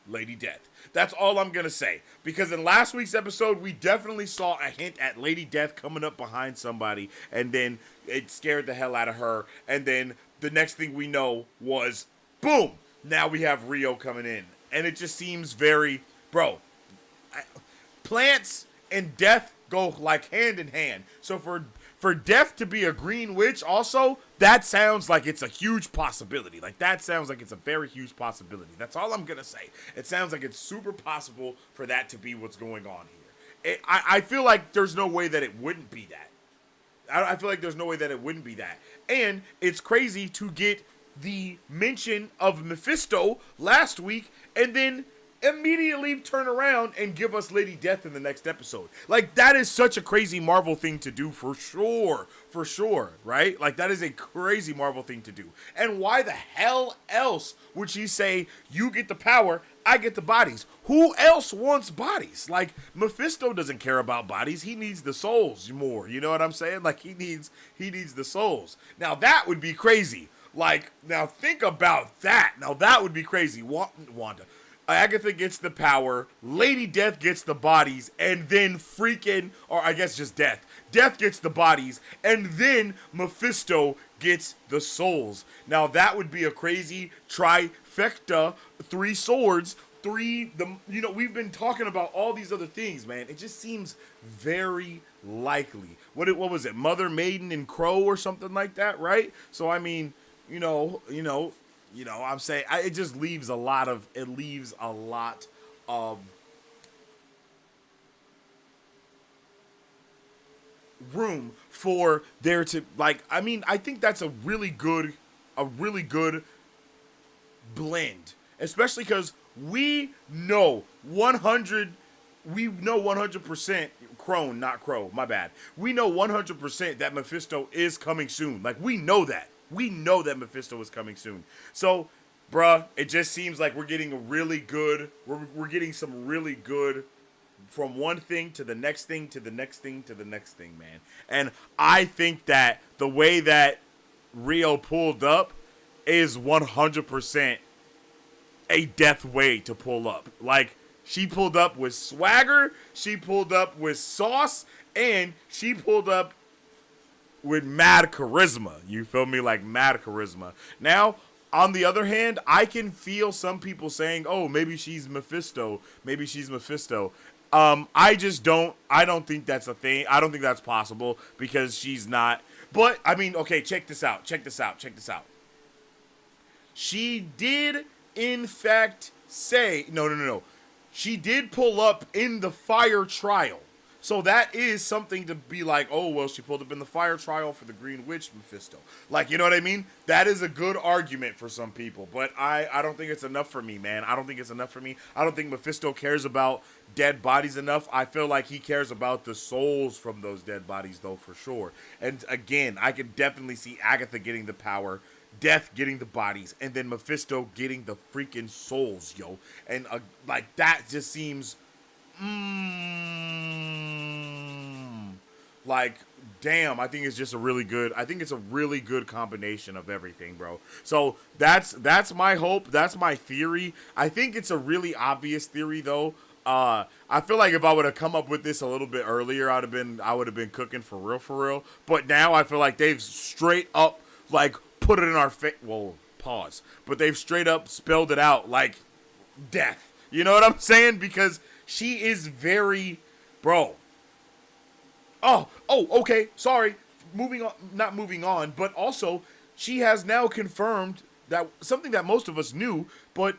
Lady Death. That's all I'm going to say. Because in last week's episode, we definitely saw a hint at Lady Death coming up behind somebody, and then it scared the hell out of her. And then the next thing we know was, boom, now we have Rio coming in. And it just seems very, bro, plants and death go like hand in hand. So for death to be a green witch also, that sounds like it's a huge possibility. Like, that sounds like it's a very huge possibility. That's all I'm going to say. It sounds like it's super possible for that to be what's going on here. I feel like there's no way that it wouldn't be that. I feel like there's no way that it wouldn't be that. And it's crazy to get the mention of Mephisto last week and then immediately turn around and give us Lady Death in the next episode. Like, that is such a crazy Marvel thing to do, for sure, right? Like, that is a crazy Marvel thing to do. And why the hell else would she say, you get the power, I get the bodies? Who else wants bodies? Like, Mephisto doesn't care about bodies. He needs the souls more. You know what I'm saying? Like, he needs the souls. Now, that would be crazy. Like, now think about that. Now, that would be crazy. Wanda. Agatha gets the power, Lady Death gets the bodies, and then or I guess just Death. Death gets the bodies, and then Mephisto gets the souls. Now that would be a crazy trifecta, 3 swords, we've been talking about all these other things, man. It just seems very likely. What was it? Mother, Maiden, and Crow or something like that, right? So I mean, I'm saying it just leaves a lot of room for there to, like, I mean, I think that's a really good blend, especially because we know 100% Crone, not Crow, my bad. We know 100% that Mephisto is coming soon. Like, we know that. We know that Mephisto is coming soon. So, bruh, it just seems like we're getting we're getting some really good from one thing to the next thing to the next thing to the next thing, man. And I think that the way that Rio pulled up is 100% a Death way to pull up. Like, she pulled up with swagger, she pulled up with sauce, and she pulled up with mad charisma. You feel me? Like, mad charisma. Now, on the other hand, I can feel some people saying, oh, maybe she's Mephisto. Maybe she's Mephisto. I don't think that's a thing. I don't think that's possible because she's not. But, I mean, okay, check this out. She did, in fact, say, no. She did pull up in the fire trial. So that is something to be like, oh, well, she pulled up in the fire trial for the Green Witch Mephisto. Like, you know what I mean? That is a good argument for some people. But I don't think it's enough for me, man. I don't think it's enough for me. I don't think Mephisto cares about dead bodies enough. I feel like he cares about the souls from those dead bodies, though, for sure. And again, I can definitely see Agatha getting the power, Death getting the bodies, and then Mephisto getting the freaking souls, yo. And like, that just seems Like, damn, I think it's just a really good. I think it's a really good combination of everything, bro. So that's my hope. That's my theory. I think it's a really obvious theory, though. I feel like if I would have come up with this a little bit earlier, I would have been cooking for real, for real. But now I feel like they've straight up like put it in our face. Whoa, pause. But they've straight up spelled it out like death. You know what I'm saying? Because she is very, bro. Okay. Sorry. Moving on, not moving on, but also she has now confirmed that something that most of us knew, but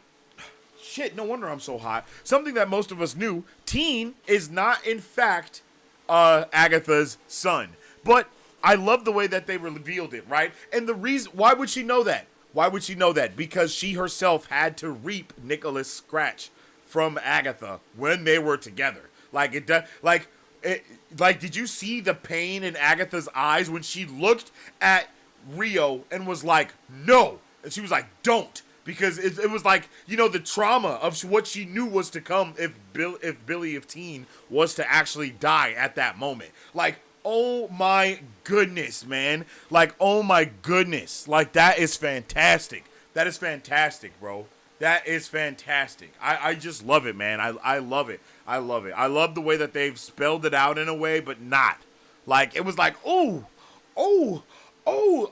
shit, no wonder I'm so hot. Something that most of us knew, Teen is not in fact Agatha's son. But I love the way that they revealed it, right? And the reason, why would she know that? Why would she know that? Because she herself had to reap Nicholas Scratch from Agatha when they were together. Like, did you see the pain in Agatha's eyes when she looked at Rio and was like, no. And she was like, don't. Because it was like, you know, the trauma of what she knew was to come if Billy of Teen was to actually die at that moment. Like, oh my goodness, man. Like, oh my goodness. Like, that is fantastic. That is fantastic, bro. That is fantastic. I just love it, man. I love it. I love it. I love the way that they've spelled it out in a way, but not. Like, it was like, oh.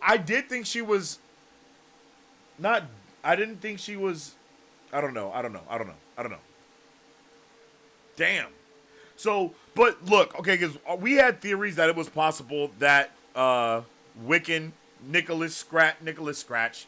I did think she was not. I didn't think she was. I don't know. Damn. So, but look, okay, because we had theories that it was possible that Wiccan, Nicholas Scratch,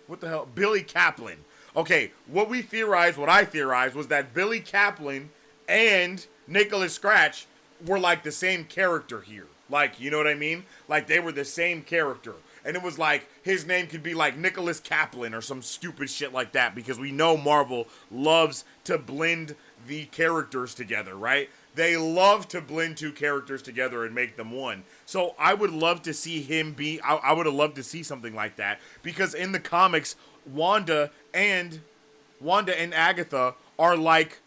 what the hell? Billy Kaplan. Okay, what I theorized was that Billy Kaplan and Nicholas Scratch were like the same character here. Like, you know what I mean? Like, they were the same character. And it was like, his name could be like Nicholas Kaplan or some stupid shit like that, because we know Marvel loves to blend the characters together, right? They love to blend two characters together and make them one. So I would love to see him be, I would have loved to see something like that, because in the comics, Wanda and Agatha are like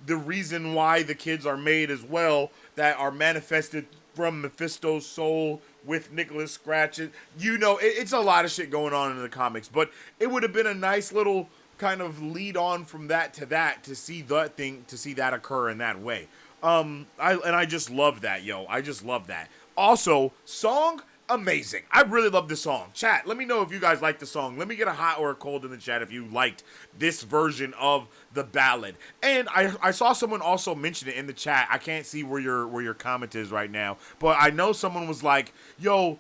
the reason why the kids are made as well, that are manifested from Mephisto's soul with Nicholas Scratch. You know, it's a lot of shit going on in the comics, but it would have been a nice little kind of lead on from that to see that occur in that way. I just love that, yo. I just love that. Also, song, amazing. I really love the song. Chat, let me know if you guys like the song. Let me get a hot or a cold in the chat if you liked this version of the ballad. And I saw someone also mention it in the chat. I can't see where your comment is right now, but I know someone was like, yo,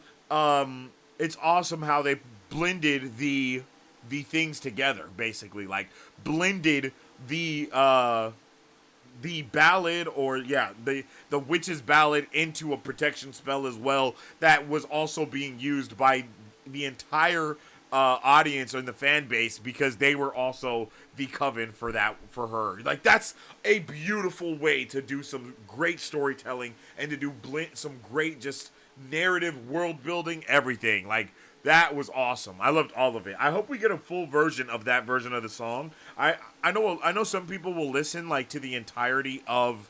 it's awesome how they blended the things together, basically. Like, blended the ballad, or the witch's ballad, into a protection spell as well, that was also being used by the entire audience and the fan base, because they were also the coven for her. Like, that's a beautiful way to do some great storytelling and to do some great just narrative, world building, everything. Like, that was awesome. I loved all of it. I hope we get a full version of that version of the song. I know some people will listen like to the entirety of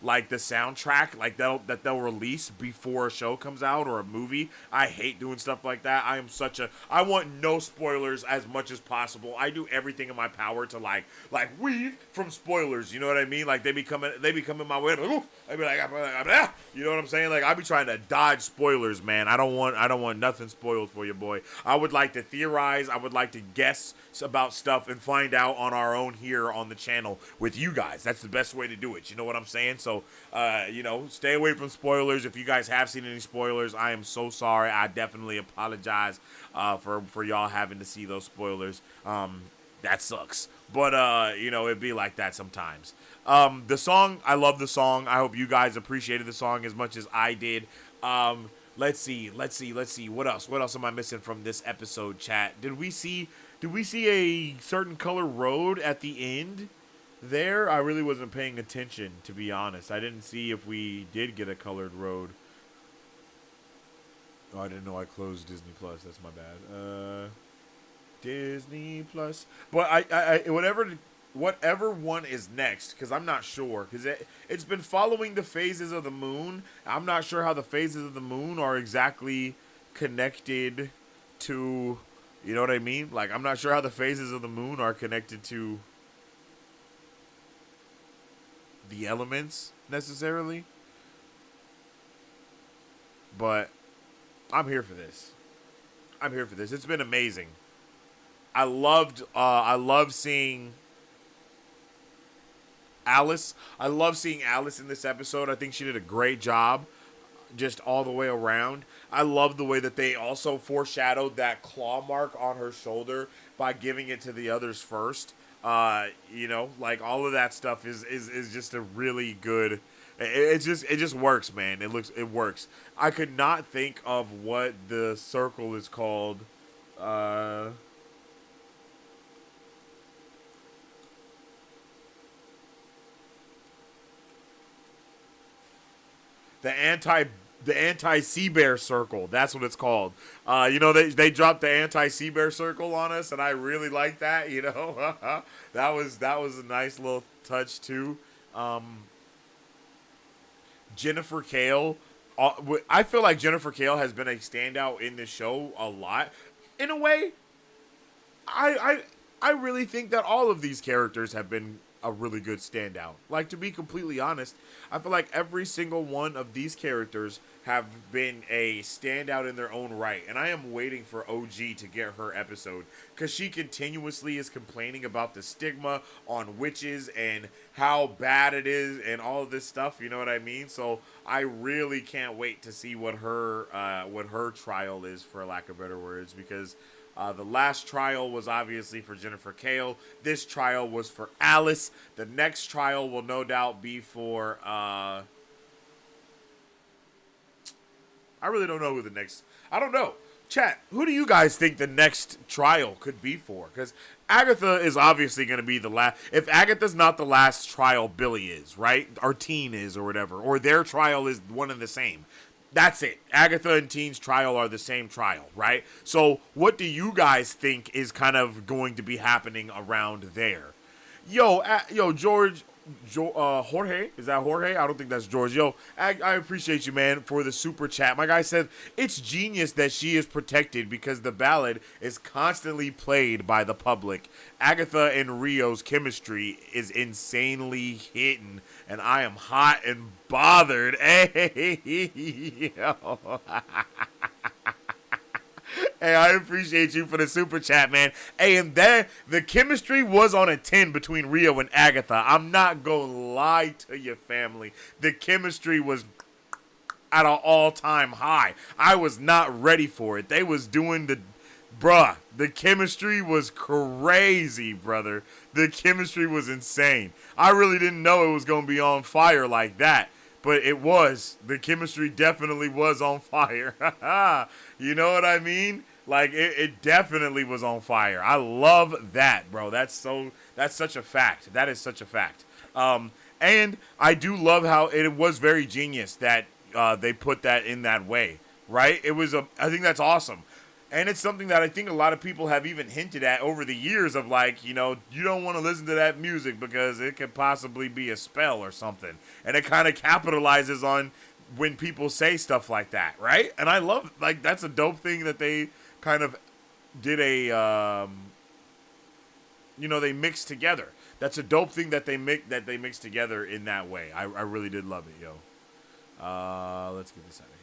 like the soundtrack, like they'll release before a show comes out or a movie. I hate doing stuff like that. I want no spoilers as much as possible. I do everything in my power to like weave from spoilers. You know what I mean? Like, they be coming in my way. Like, I be like, you know what I'm saying? Like, I be trying to dodge spoilers, man. I don't want nothing spoiled for you, boy. I would like to theorize. I would like to guess about stuff and find out on our own here on the channel with you guys. That's the best way to do it. You know what I'm saying? So, stay away from spoilers. If you guys have seen any spoilers, I am so sorry. I definitely apologize for y'all having to see those spoilers. That sucks. But, it'd be like that sometimes. The song, I love the song. I hope you guys appreciated the song as much as I did. Let's see. What else am I missing from this episode, chat? Did we see a certain color road at the end there? I really wasn't paying attention, to be honest. I didn't see if we did get a colored road. Oh, I didn't know I closed Disney Plus. That's my bad. Disney Plus. But I whatever whatever one is next, because I'm not sure, because it's been following the phases of the moon. I'm not sure how the phases of the moon are exactly connected to, you know what I mean? Like, I'm not sure how the phases of the moon are connected to the elements necessarily. But I'm here for this. I'm here for this. It's been amazing. I love seeing Alice. I love seeing Alice in this episode. I think she did a great job just all the way around. I love the way that they also foreshadowed that claw mark on her shoulder by giving it to the others first. You know, like all of that stuff is just a really good. It just works, man. It works. I could not think of what the circle is called. The anti sea bear circle. That's what it's called. You know, they dropped the anti sea bear circle on us, and I really like that. You know, that was a nice little touch too. Jennifer Kale. I feel like Jennifer Kale has been a standout in this show a lot. In a way, I really think that all of these characters have been a really good standout. Like, to be completely honest, I feel like every single one of these characters have been a standout in their own right. And I am waiting for OG to get her episode, because she continuously is complaining about the stigma on witches and how bad it is and all of this stuff, you know what I mean? So I really can't wait to see what her trial is, for lack of better words, because the last trial was obviously for Jennifer Kale. This trial was for Alice. The next trial will no doubt be for, I really don't know who the next, I don't know. Chat, who do you guys think the next trial could be for? Because Agatha is obviously going to be the last. If Agatha's not the last trial, Billy is, right? Or Teen is, or whatever. Or their trial is one and the same. That's it. Agatha and Teen's trial are the same trial, right? So what do you guys think is kind of going to be happening around there? Yo, George, Jorge? Is that Jorge? I don't think that's George. Yo, I appreciate you, man, for the super chat. My guy said, it's genius that she is protected because the ballad is constantly played by the public. Agatha and Rio's chemistry is insanely hidden, and I am hot and bothered. Hey, yo. Hey, I appreciate you for the super chat, man. Hey, and then the chemistry was on a 10 between Rio and Agatha. I'm not gonna lie to your family. The chemistry was at an all-time high. I was not ready for it. They was doing the chemistry was crazy, brother. The chemistry was insane. I really didn't know it was gonna be on fire like that. But it was. The chemistry definitely was on fire. You know what I mean? Like, it definitely was on fire. I love that, bro. That's such a fact. That is such a fact. And I do love how it was very genius that they put that in that way, right? I think that's awesome. And it's something that I think a lot of people have even hinted at over the years of, like, you know, you don't want to listen to that music because it could possibly be a spell or something. And it kind of capitalizes on when people say stuff like that, right? And I love, like, that's a dope thing that they kind of did they mixed together. That's a dope thing that they mixed together in that way. I really did love it, yo. Let's get this out of here.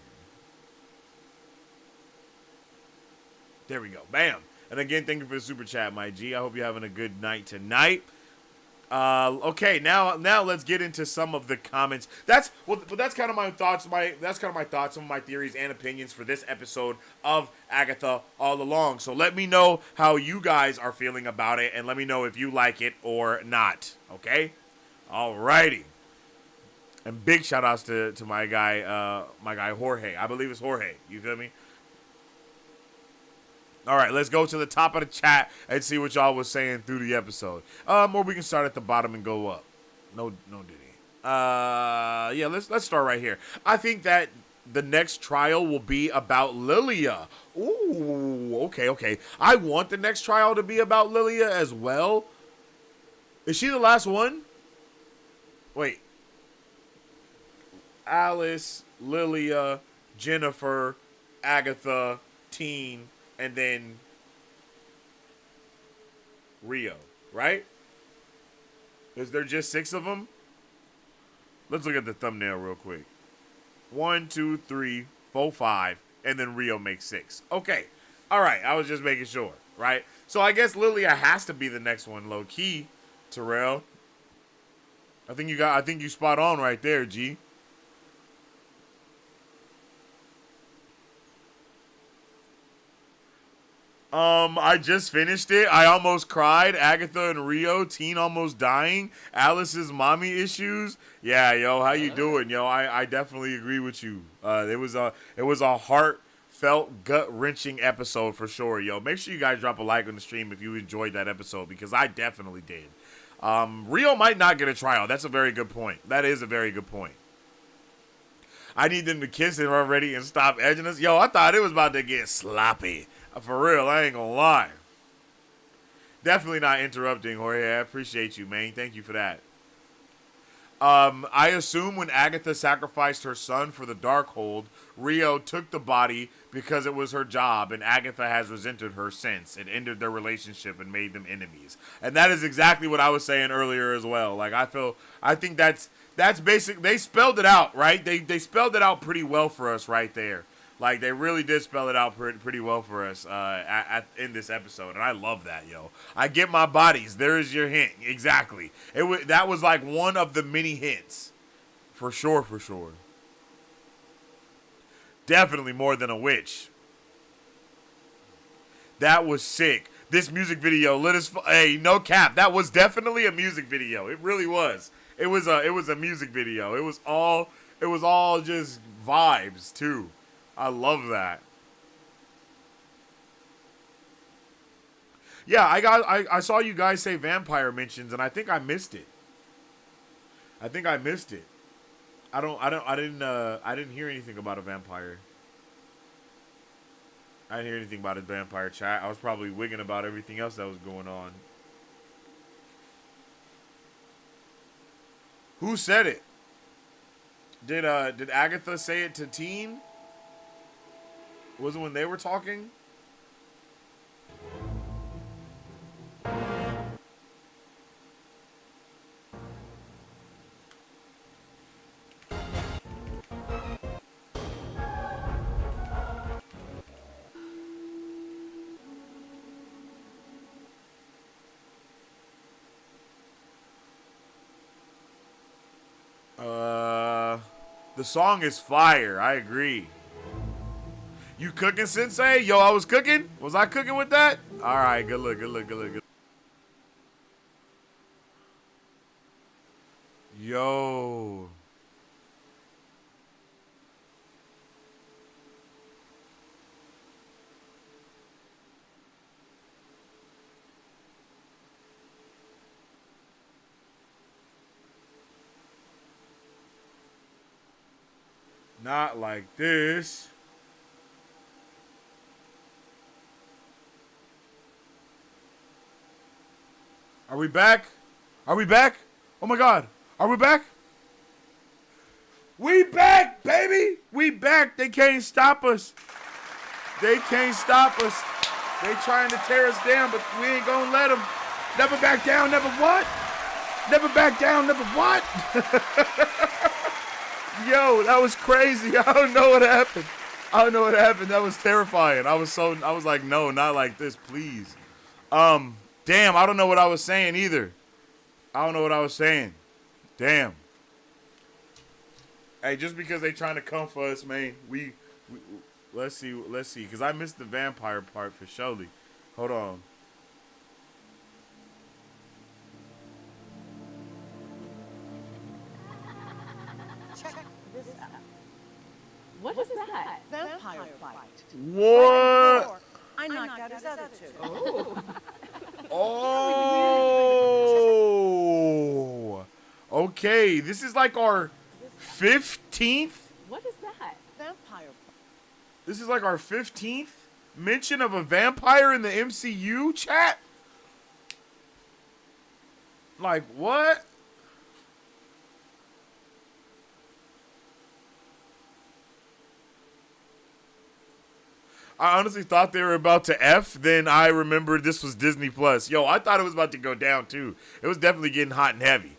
There we go. Bam. And again, thank you for the super chat, my G. I hope you're having a good night tonight. Okay, now let's get into some of the comments. That's kind of my thoughts. Some of my theories and opinions for this episode of Agatha All Along. So let me know how you guys are feeling about it, and let me know if you like it or not. Okay. Alrighty. And big shout outs to my guy Jorge. I believe it's Jorge. You feel me? All right, let's go to the top of the chat and see what y'all was saying through the episode. Or we can start at the bottom and go up. No duty. Yeah, let's start right here. I think that the next trial will be about Lilia. Ooh, okay. I want the next trial to be about Lilia as well. Is she the last one? Wait. Alice, Lilia, Jennifer, Agatha, Teen, and then Rio, right? Is there just 6 of them? Let's look at the thumbnail real quick. 1, 2, 3, 4, 5, and then Rio makes 6. Okay. All right. I was just making sure, right? So I guess Lilia has to be the next one, low key. Terrell. I think you spot on right there, G. I just finished it. I almost cried. Agatha and Rio, Teen almost dying. Alice's mommy issues. Yeah, yo, how you doing, yo? I definitely agree with you. It was a heartfelt, gut-wrenching episode for sure, yo. Make sure you guys drop a like on the stream if you enjoyed that episode, because I definitely did. Rio might not get a tryout. That's a very good point. That is a very good point. I need them to kiss him already and stop edging us. Yo, I thought it was about to get sloppy. For real, I ain't gonna lie. Definitely not interrupting, Jorge. I appreciate you, man. Thank you for that. I assume when Agatha sacrificed her son for the Darkhold, Rio took the body because it was her job, and Agatha has resented her since. It ended their relationship and made them enemies. And that is exactly what I was saying earlier as well. Like, I think that's basic. They spelled it out, right? They spelled it out pretty well for us right there. Like, they really did spell it out pretty well for us in this episode, and I love that, yo. I get my bodies. There is your hint. Exactly. That was like one of the many hints. For sure, for sure. Definitely more than a witch. That was sick. This music video lit us. Hey, no cap. That was definitely a music video. It really was. It was a music video. It was all just vibes too. I love that. Yeah, I saw you guys say vampire mentions, and I think I missed it. I didn't hear anything about a vampire. I didn't hear anything about a vampire chat. I was probably wigging about everything else that was going on. Who said it? Did Agatha say it to Teen? Was it when they were talking? The song is fire. I agree. You cooking, Sensei? Yo, I was cooking. Was I cooking with that? All right, good look. Yo. Not like this. Are we back? Are we back? Oh my God. Are we back? We back, baby. We back. They can't stop us. They can't stop us. They trying to tear us down, but we ain't gonna let them. Never back down, never what? Never back down, never what? Yo, that was crazy. I don't know what happened. That was terrifying. I was like, no, not like this, please. Damn, I don't know what I was saying either. Damn. Hey, just because they trying to come for us, man, we let's see, because I missed the vampire part for surely. Hold on. Check this out. What is that? Vampire fight. What? I knocked out his other two. Oh. Okay, this is like our 15th. What is that? Vampire. This is like our 15th mention of a vampire in the MCU chat. Like, what? I honestly thought they were about to F. Then I remembered this was Disney Plus. Yo, I thought it was about to go down too. It was definitely getting hot and heavy.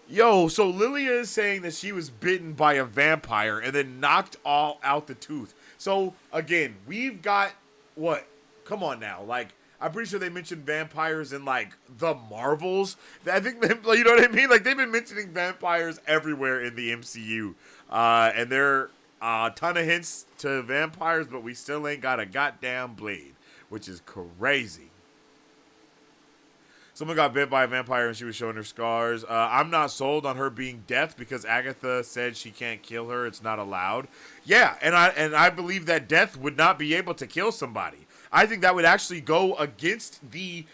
Yo, so Lilia is saying that she was bitten by a vampire and then knocked all out the tooth. So again, we've got what? Come on now, like I'm pretty sure they mentioned vampires in like the Marvels. I think they, you know what I mean. Like they've been mentioning vampires everywhere in the MCU, and there are a ton of hints to vampires, but we still ain't got a goddamn blade, which is crazy. Someone got bit by a vampire and she was showing her scars. I'm not sold on her being Death because Agatha said she can't kill her. It's not allowed. Yeah, and I believe that Death would not be able to kill somebody. I think that would actually go against the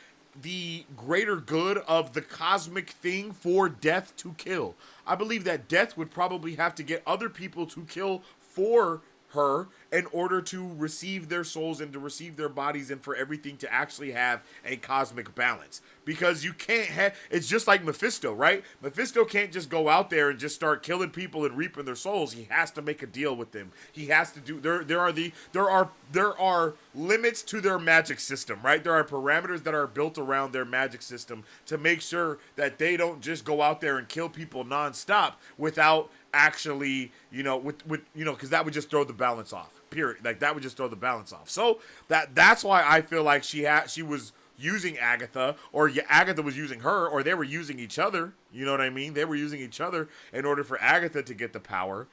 greater good of the cosmic thing for Death to kill. I believe that Death would probably have to get other people to kill for her in order to receive their souls and to receive their bodies and for everything to actually have a cosmic balance. Because you can't have, it's just like Mephisto, right? Mephisto can't just go out there and just start killing people and reaping their souls. He has to make a deal with them. He has to do, there are limits to their magic system, right? There are parameters that are built around their magic system to make sure that they don't just go out there and kill people nonstop without actually, because that would just throw the balance off. Period. Like that would just throw the balance off. So that's why I feel like she was using Agatha, or Agatha was using her, or they were using each other. You know what I mean? They were using each other in order for Agatha to get the power,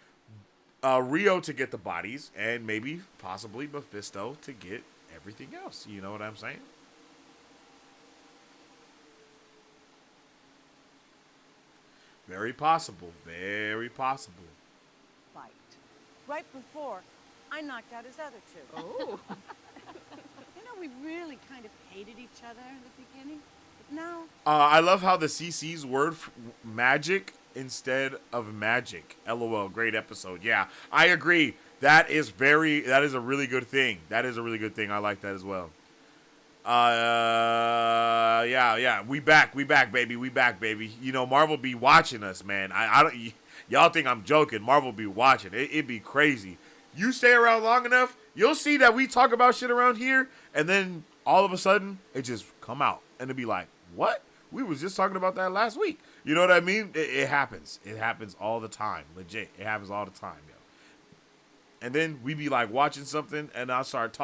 Rio to get the bodies, and maybe possibly Mephisto to get everything else. You know what I'm saying? Very possible. Very possible. Fight. Right before I knocked out his other two. Oh. We really kind of hated each other in the beginning, but now... I love how the CC's word magic instead of magic. LOL, great episode. Yeah, I agree. That is a really good thing. That is a really good thing. I like that as well. Yeah. We back, baby. We back, baby. You know, Marvel be watching us, man. I don't... Y'all think I'm joking. Marvel be watching. It'd be crazy. You stay around long enough, you'll see that we talk about shit around here, and then all of a sudden, it just come out. And it'd be like, what? We was just talking about that last week. You know what I mean? It happens. It happens all the time. Legit. It happens all the time, yo. And then we be like watching something, and I'll start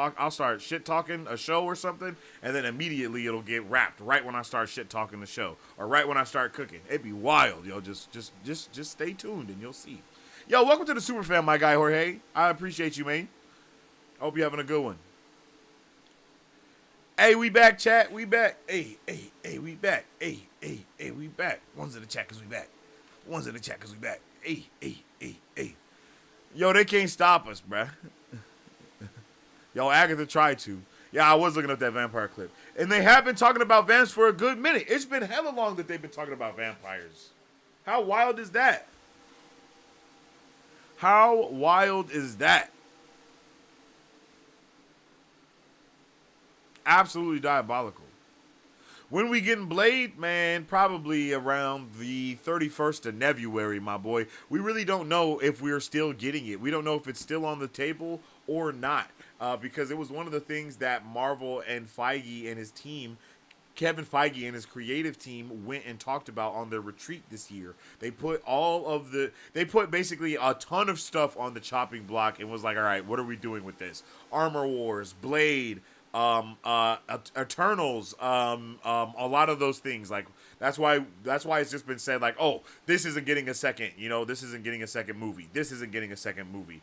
shit talking a show or something, and then immediately it'll get wrapped right when I start shit talking the show, or right when I start cooking. It'd be wild, yo. Just stay tuned, and you'll see. Yo, welcome to the Super Fan, my guy Jorge. I appreciate you, man. I hope you're having a good one. Hey, we back, chat. We back. Hey, we back. Hey, we back. One's in the chat because we back. One's in the chat because we back. Hey. Yo, they can't stop us, bruh. Yo, Agatha tried to. Yeah, I was looking at that vampire clip. And they have been talking about vamps for a good minute. It's been hella long that they've been talking about vampires. How wild is that? How wild is that? Absolutely diabolical. When we getting Blade, man, probably around the 31st of February, my boy. We really don't know if we're still getting it. We don't know if it's still on the table or not. Because it was one of the things that Marvel and Feige and his team, Kevin Feige and his creative team, went and talked about on their retreat this year. They put basically a ton of stuff on the chopping block and was like, all right, what are we doing with this? Armor Wars, Blade, Eternals, a lot of those things. Like that's why it's just been said like, oh, this isn't getting a second, this isn't getting a second movie. This isn't getting a second movie.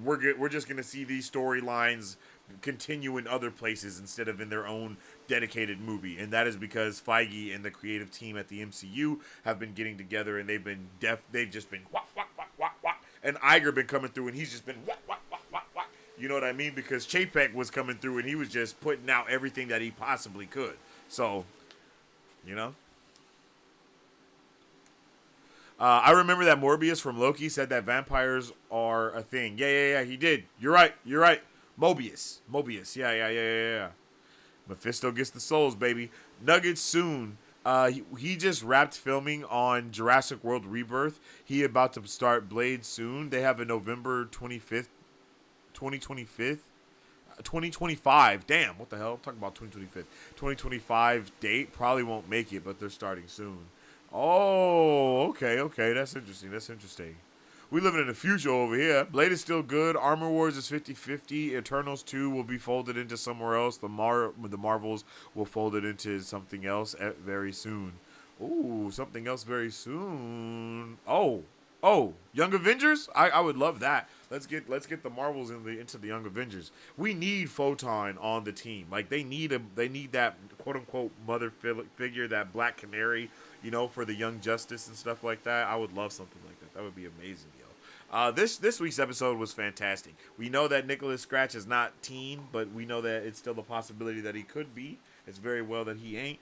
We're just gonna see these storylines continue in other places instead of in their own dedicated movie. And that is because Feige and the creative team at the MCU have been getting together and they've just been whack, whack, whack, whack, whack. And Iger been coming through and he's just been whack, whack, whack, whack, whack. You know what I mean? Because Chapek was coming through and he was just putting out everything that he possibly could. So, I remember that Morbius from Loki said that vampires are a thing. Yeah, he did. You're right. Mobius. Yeah. Mephisto gets the souls, baby. Nuggets soon. He just wrapped filming on Jurassic World Rebirth. He about to start Blade soon. They have a November 25th, 2025. Damn, what the hell? I'm talking about 2025 date. Probably won't make it, but they're starting soon. Oh, okay. That's interesting. We living in the future over here. Blade is still good. Armor Wars is 50-50. Eternals 2 will be folded into somewhere else. The Marvels will fold it into something else very soon. Ooh, something else very soon. Oh, Young Avengers? I would love that. Let's get the Marvels into the Young Avengers. We need Photon on the team. Like they need that quote unquote mother figure, that Black Canary, for the Young Justice and stuff like that. I would love something like that. That would be amazing, yo. This week's episode was fantastic. We know that Nicholas Scratch is not teen, but we know that it's still a possibility that he could be. It's very well that he ain't,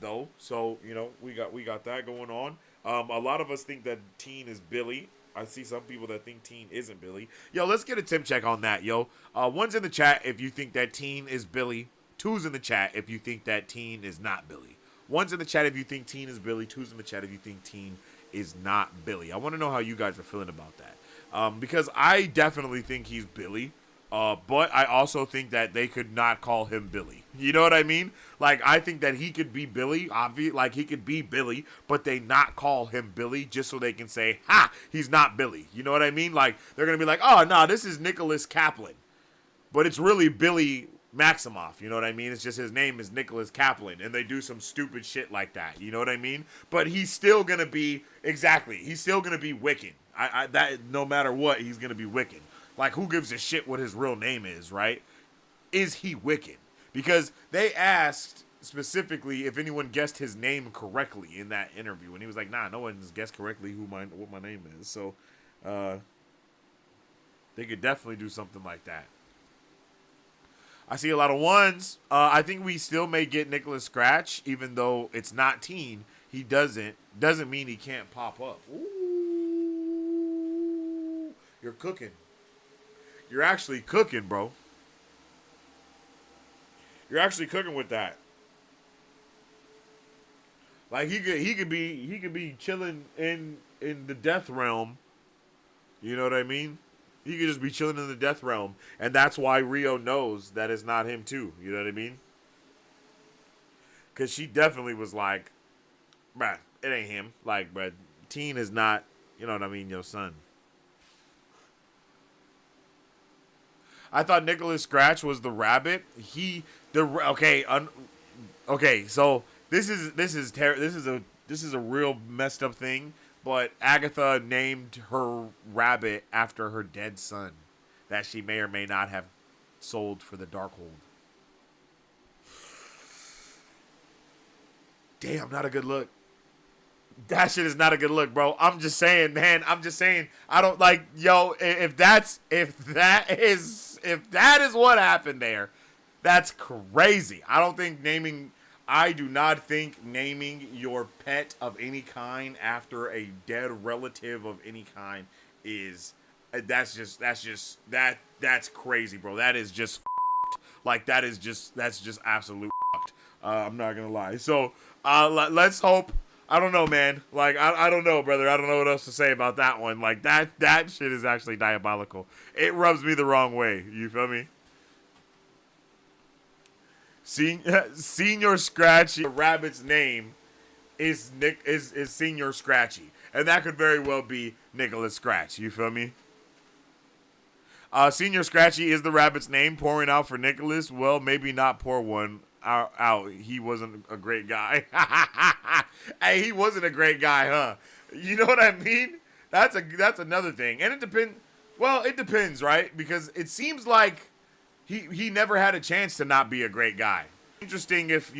though. So we got that going on. A lot of us think that teen is Billy. I see some people that think teen isn't Billy. Yo, let's get a temp check on that, yo. One's in the chat if you think that teen is Billy. Two's in the chat if you think that teen is not Billy. One's in the chat if you think teen is Billy. Two's in the chat if you think teen is not Billy. I want to know how you guys are feeling about that. Because I definitely think he's Billy. But I also think that they could not call him Billy. You know what I mean? Like, I think that he could be Billy, like he could be Billy, but they not call him Billy just so they can say, ha, he's not Billy. You know what I mean? Like, they're going to be like, oh, no, this is Nicholas Kaplan. But it's really Billy Maximoff. You know what I mean? It's just his name is Nicholas Kaplan, and they do some stupid shit like that. You know what I mean? But he's still going to be, he's still going to be Wiccan. That no matter what, he's going to be Wiccan. Like, who gives a shit what his real name is, right? Is he Wiccan? Because they asked specifically if anyone guessed his name correctly in that interview. And he was like, nah, no one's guessed correctly what my name is. So, they could definitely do something like that. I see a lot of ones. I think we still may get Nicholas Scratch, even though it's not teen. He doesn't mean he can't pop up. Ooh, you're cooking. You're actually cooking, bro. You're actually cooking with that. Like he could be chilling in the death realm. You know what I mean? He could just be chilling in the death realm, and that's why Rio knows that it's not him too. You know what I mean? Cause she definitely was like, bruh, it ain't him. Like, bruh, teen is not, you know what I mean, your son. I thought Nicholas Scratch was the rabbit. Okay. So this is a real messed up thing. But Agatha named her rabbit after her dead son, that she may or may not have sold for the Darkhold. Damn, not a good look. That shit is not a good look, bro. I'm just saying, man. I don't like, yo. If that is what happened there, that's crazy. I do not think naming your pet of any kind after a dead relative of any kind is that's crazy, bro. That is just like that's just absolute. I'm not gonna lie. So let's hope. I don't know, man. Like, I don't know, brother. I don't know what else to say about that one. Like, that shit is actually diabolical. It rubs me the wrong way. You feel me? Senior Scratchy, the rabbit's name is Senior Scratchy. And that could very well be Nicholas Scratch. You feel me? Senior Scratchy is the rabbit's name. Pouring out for Nicholas. Well, maybe not pour one out. He wasn't a great guy. Hey, he wasn't a great guy, huh? You know what I mean? That's another thing. And it depends. Well, it depends, right? Because it seems like he never had a chance to not be a great guy. Interesting if,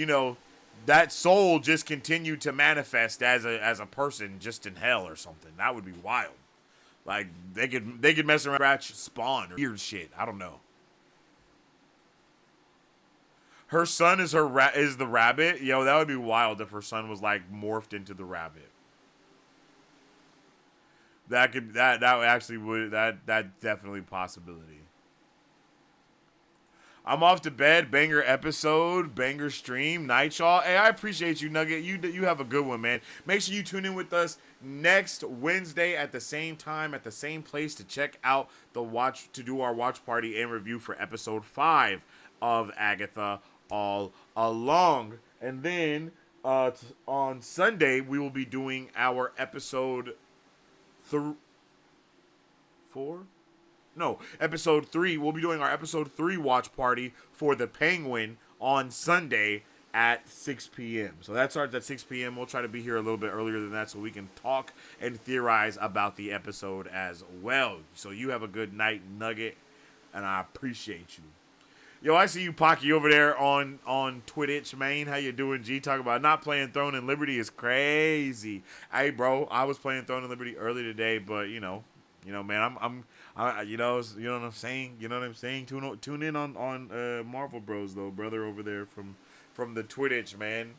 that soul just continued to manifest as a person just in hell or something. That would be wild. Like, they could mess around, scratch Spawn or weird shit. I don't know. Her son is the rabbit. Yo, that would be wild if her son was like morphed into the rabbit. That's definitely a possibility. I'm off to bed. Banger episode, banger stream. Night, y'all. Hey, I appreciate you, Nugget. You have a good one, man. Make sure you tune in with us next Wednesday at the same time, at the same place to check out to do our watch party and review for episode 5 of Agatha All Along. And then on Sunday, we will be doing our episode 4? No, episode 3. We'll be doing our episode 3 watch party for The Penguin on Sunday at 6 p.m. So that starts at 6 p.m. We'll try to be here a little bit earlier than that so we can talk and theorize about the episode as well. So you have a good night, Nugget, and I appreciate you. Yo, I see you, Pocky, over there on Twitch, man. How you doing, G? Talk about not playing Throne and Liberty is crazy. Hey, bro, I was playing Throne and Liberty early today, but you know, man, you know what I'm saying. You know what I'm saying. Tune in on Marvel Bros though, brother, over there from the Twitch, man.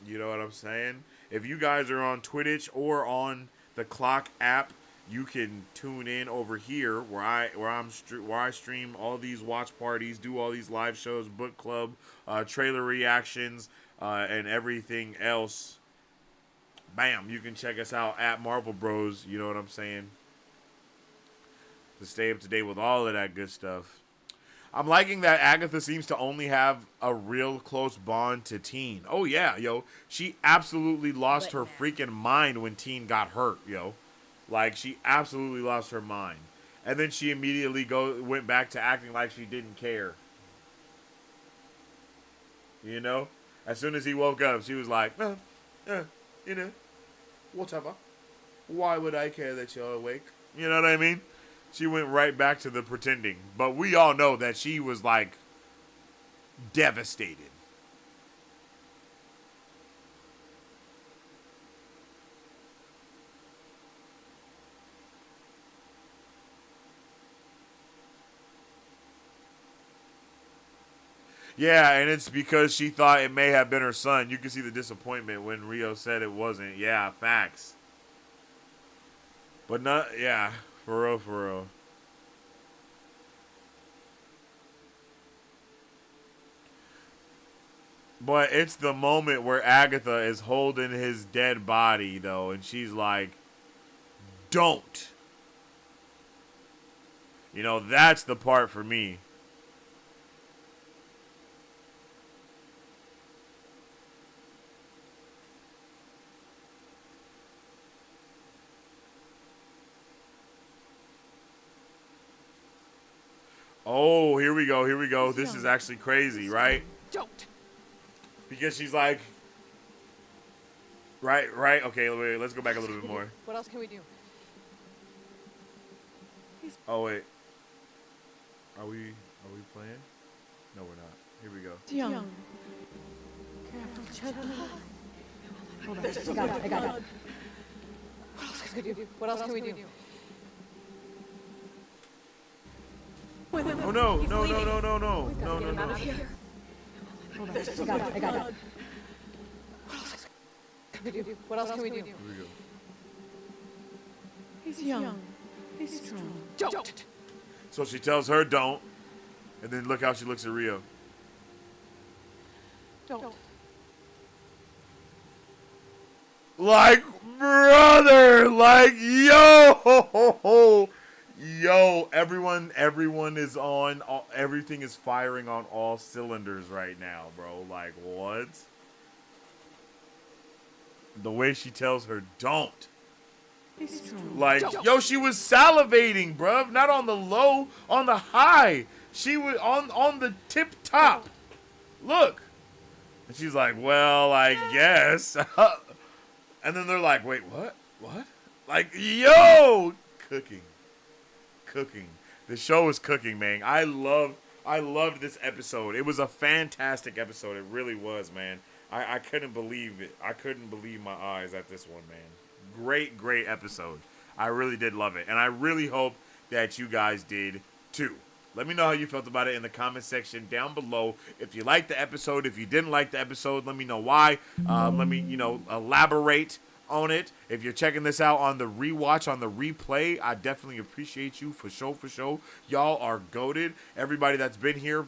You know what I'm saying. If you guys are on Twitch or on the Clock app, you can tune in over here where I stream all these watch parties, do all these live shows, book club, trailer reactions, and everything else. Bam! You can check us out at Marvel Bros. You know what I'm saying. To stay up to date with all of that good stuff. I'm liking that Agatha seems to only have a real close bond to Teen. Oh yeah, yo. She absolutely lost her freaking mind when Teen got hurt, yo. Like, she absolutely lost her mind. And then she immediately went back to acting like she didn't care. You know? As soon as he woke up, she was like, you know, whatever. Why would I care that you're awake? You know what I mean? She went right back to the pretending. But we all know that she was, like, devastated. Yeah, and it's because she thought it may have been her son. You can see the disappointment when Rio said it wasn't. Yeah, facts. But not, yeah, for real, for real. But it's the moment where Agatha is holding his dead body, though, and she's like, don't. You know, that's the part for me. Oh, here we go, here we go. This is actually crazy, right? Don't. Because she's like, right, okay, wait, let's go back a little bit more. What else can we do? Oh, wait. Are we playing? No, we're not. Here we go. Young. Hold on. I got it. What else can we do? What else can we do? Oh, no. He's bleeding. No. Get him out of here. Hold on. I got it. What else can we do? Here we go. He's young. He's strong. Don't. So she tells her don't, and then look how she looks at Rio. Don't. Like, brother, like, yo, everyone is on, everything is firing on all cylinders right now, bro. Like, what? The way she tells her don't. Like, yo, she was salivating, bruv. Not on the low, on the high. She was on the tip top. Look. And she's like, well, I guess. And then they're like, wait, what? What? Like, yo, cooking. The show is cooking, man. I loved this episode. It was a fantastic episode. It really was, man. I couldn't believe it. I couldn't believe my eyes at this one, man. Great episode. I really did love it. And I really hope that you guys did too. Let me know how you felt about it in the comment section down below. If you liked the episode, if you didn't like the episode, let me know why. Let me, elaborate on it. If you're checking this out on the rewatch, on the replay, I definitely appreciate you for sure. Y'all are goated. Everybody that's been here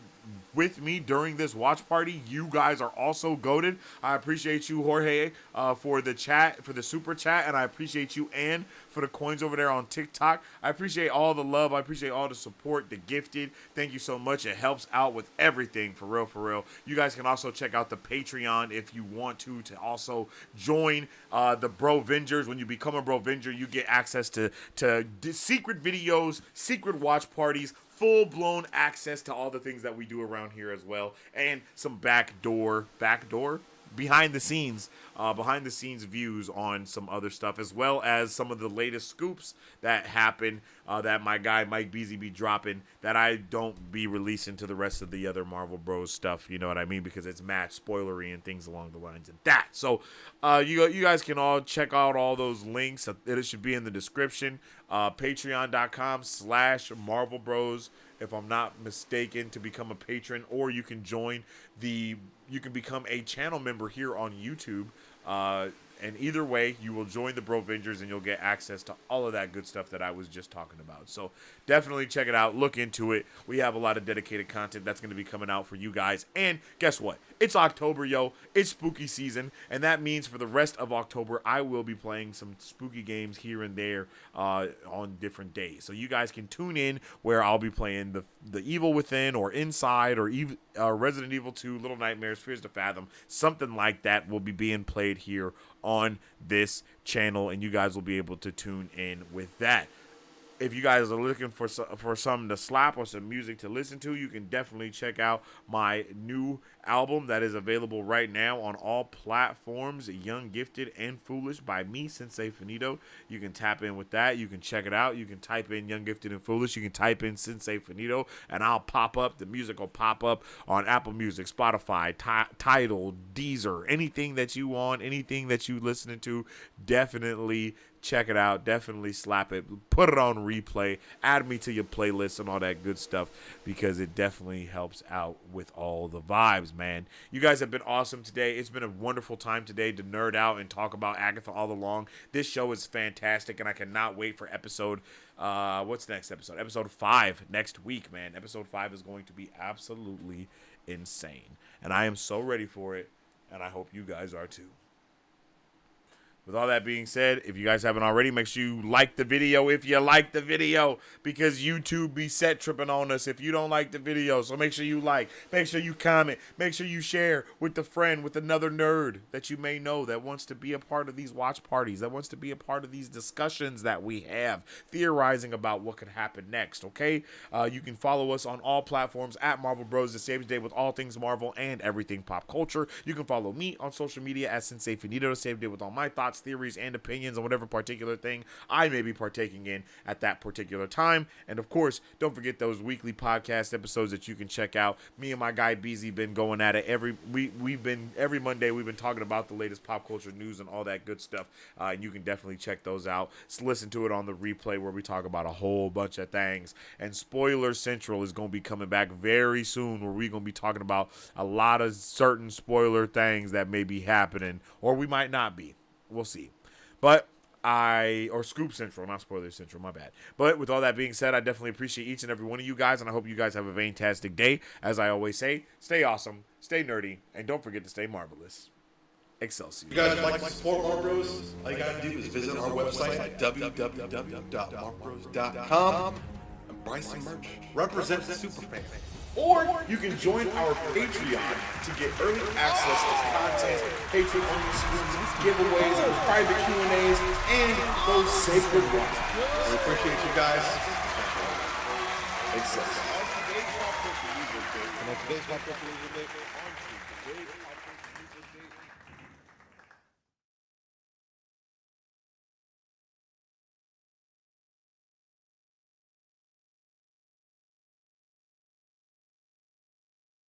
with me during this watch party. You guys are also goated. I appreciate you, Jorge, for the chat, for the super chat, and I appreciate you, Ann, for the coins over there on TikTok. I appreciate all the love. I appreciate all the support, the gifted. Thank you so much. It helps out with everything, for real, for real. You guys can also check out the Patreon if you want to also join the Bro Vengers. When you become a Bro Venger, you get access to secret videos, secret watch parties, full-blown access to all the things that we do around here as well, and some backdoor behind the scenes views on some other stuff, as well as some of the latest scoops that happen that my guy Mike Beasley be dropping that I don't be releasing to the rest of the other Marvel Bros stuff, you know what I mean, because it's match spoilery and things along the lines of that. So you guys can all check out all those links. It should be in the description. Patreon.com/Marvel Bros, if I'm not mistaken, to become a patron, or you can become a channel member here on YouTube. And either way, you will join the Bro Vengers and you'll get access to all of that good stuff that I was just talking about. So definitely check it out. Look into it. We have a lot of dedicated content that's going to be coming out for you guys. And guess what? It's October, yo. It's spooky season. And that means for the rest of October, I will be playing some spooky games here and there on different days. So you guys can tune in where I'll be playing the Evil Within or Inside or Resident Evil 2, Little Nightmares, Fears to Fathom. Something like that will be being played here on this channel, and you guys will be able to tune in with that. If you guys are looking for something to slap or some music to listen to, you can definitely check out my new album that is available right now on all platforms, Young, Gifted, and Foolish by me, Sensei Finito. You can tap in with that. You can check it out. You can type in Young, Gifted, and Foolish. You can type in Sensei Finito, and I'll pop up. The music will pop up on Apple Music, Spotify, Tidal, Deezer, anything that you want, anything that you listening to, definitely check it out. Definitely slap it. Put it on replay. Add me to your playlist and all that good stuff, because it definitely helps out with all the vibes, man. You guys have been awesome today. It's been a wonderful time today to nerd out and talk about Agatha all along. This show is fantastic, and I cannot wait for episode what's next episode? Episode 5 next week, man. Episode 5 is going to be absolutely insane, and I am so ready for it, and I hope you guys are too. With all that being said, if you guys haven't already, make sure you like the video if you like the video, because YouTube be set tripping on us if you don't like the video. So make sure you like, make sure you comment, make sure you share with a friend, with another nerd that you may know that wants to be a part of these watch parties, that wants to be a part of these discussions that we have, theorizing about what could happen next, okay? You can follow us on all platforms at Marvel Bros, the same day with all things Marvel and everything pop culture. You can follow me on social media at Sensei Finito, the same day with all my thoughts, theories, and opinions on whatever particular thing I may be partaking in at that particular time. And of course, don't forget those weekly podcast episodes that you can check out. Me and my guy Beezy been going at it every Monday. We've been talking about the latest pop culture news and all that good stuff. And you can definitely check those out. Listen to it on the replay where we talk about a whole bunch of things. And Spoiler Central is going to be coming back very soon, where we're going to be talking about a lot of certain spoiler things that may be happening, or we might not be. We'll see. But or Scoop Central, not Spoiler Central, my bad. But with all that being said, I definitely appreciate each and every one of you guys, and I hope you guys have a fantastic day. As I always say, stay awesome, stay nerdy, and don't forget to stay marvelous. Excelsior. You guys like to support Marvel Bros? All you gotta do is visit our website at www.marvelbros.com and buy some merch. Represent the superfan. Or you can join our Patreon to get early access to content, Patreon exclusive giveaways, those private Q&As, and those sacred ones. We appreciate you guys. Excelsior. On today's Pop Culture Music Day,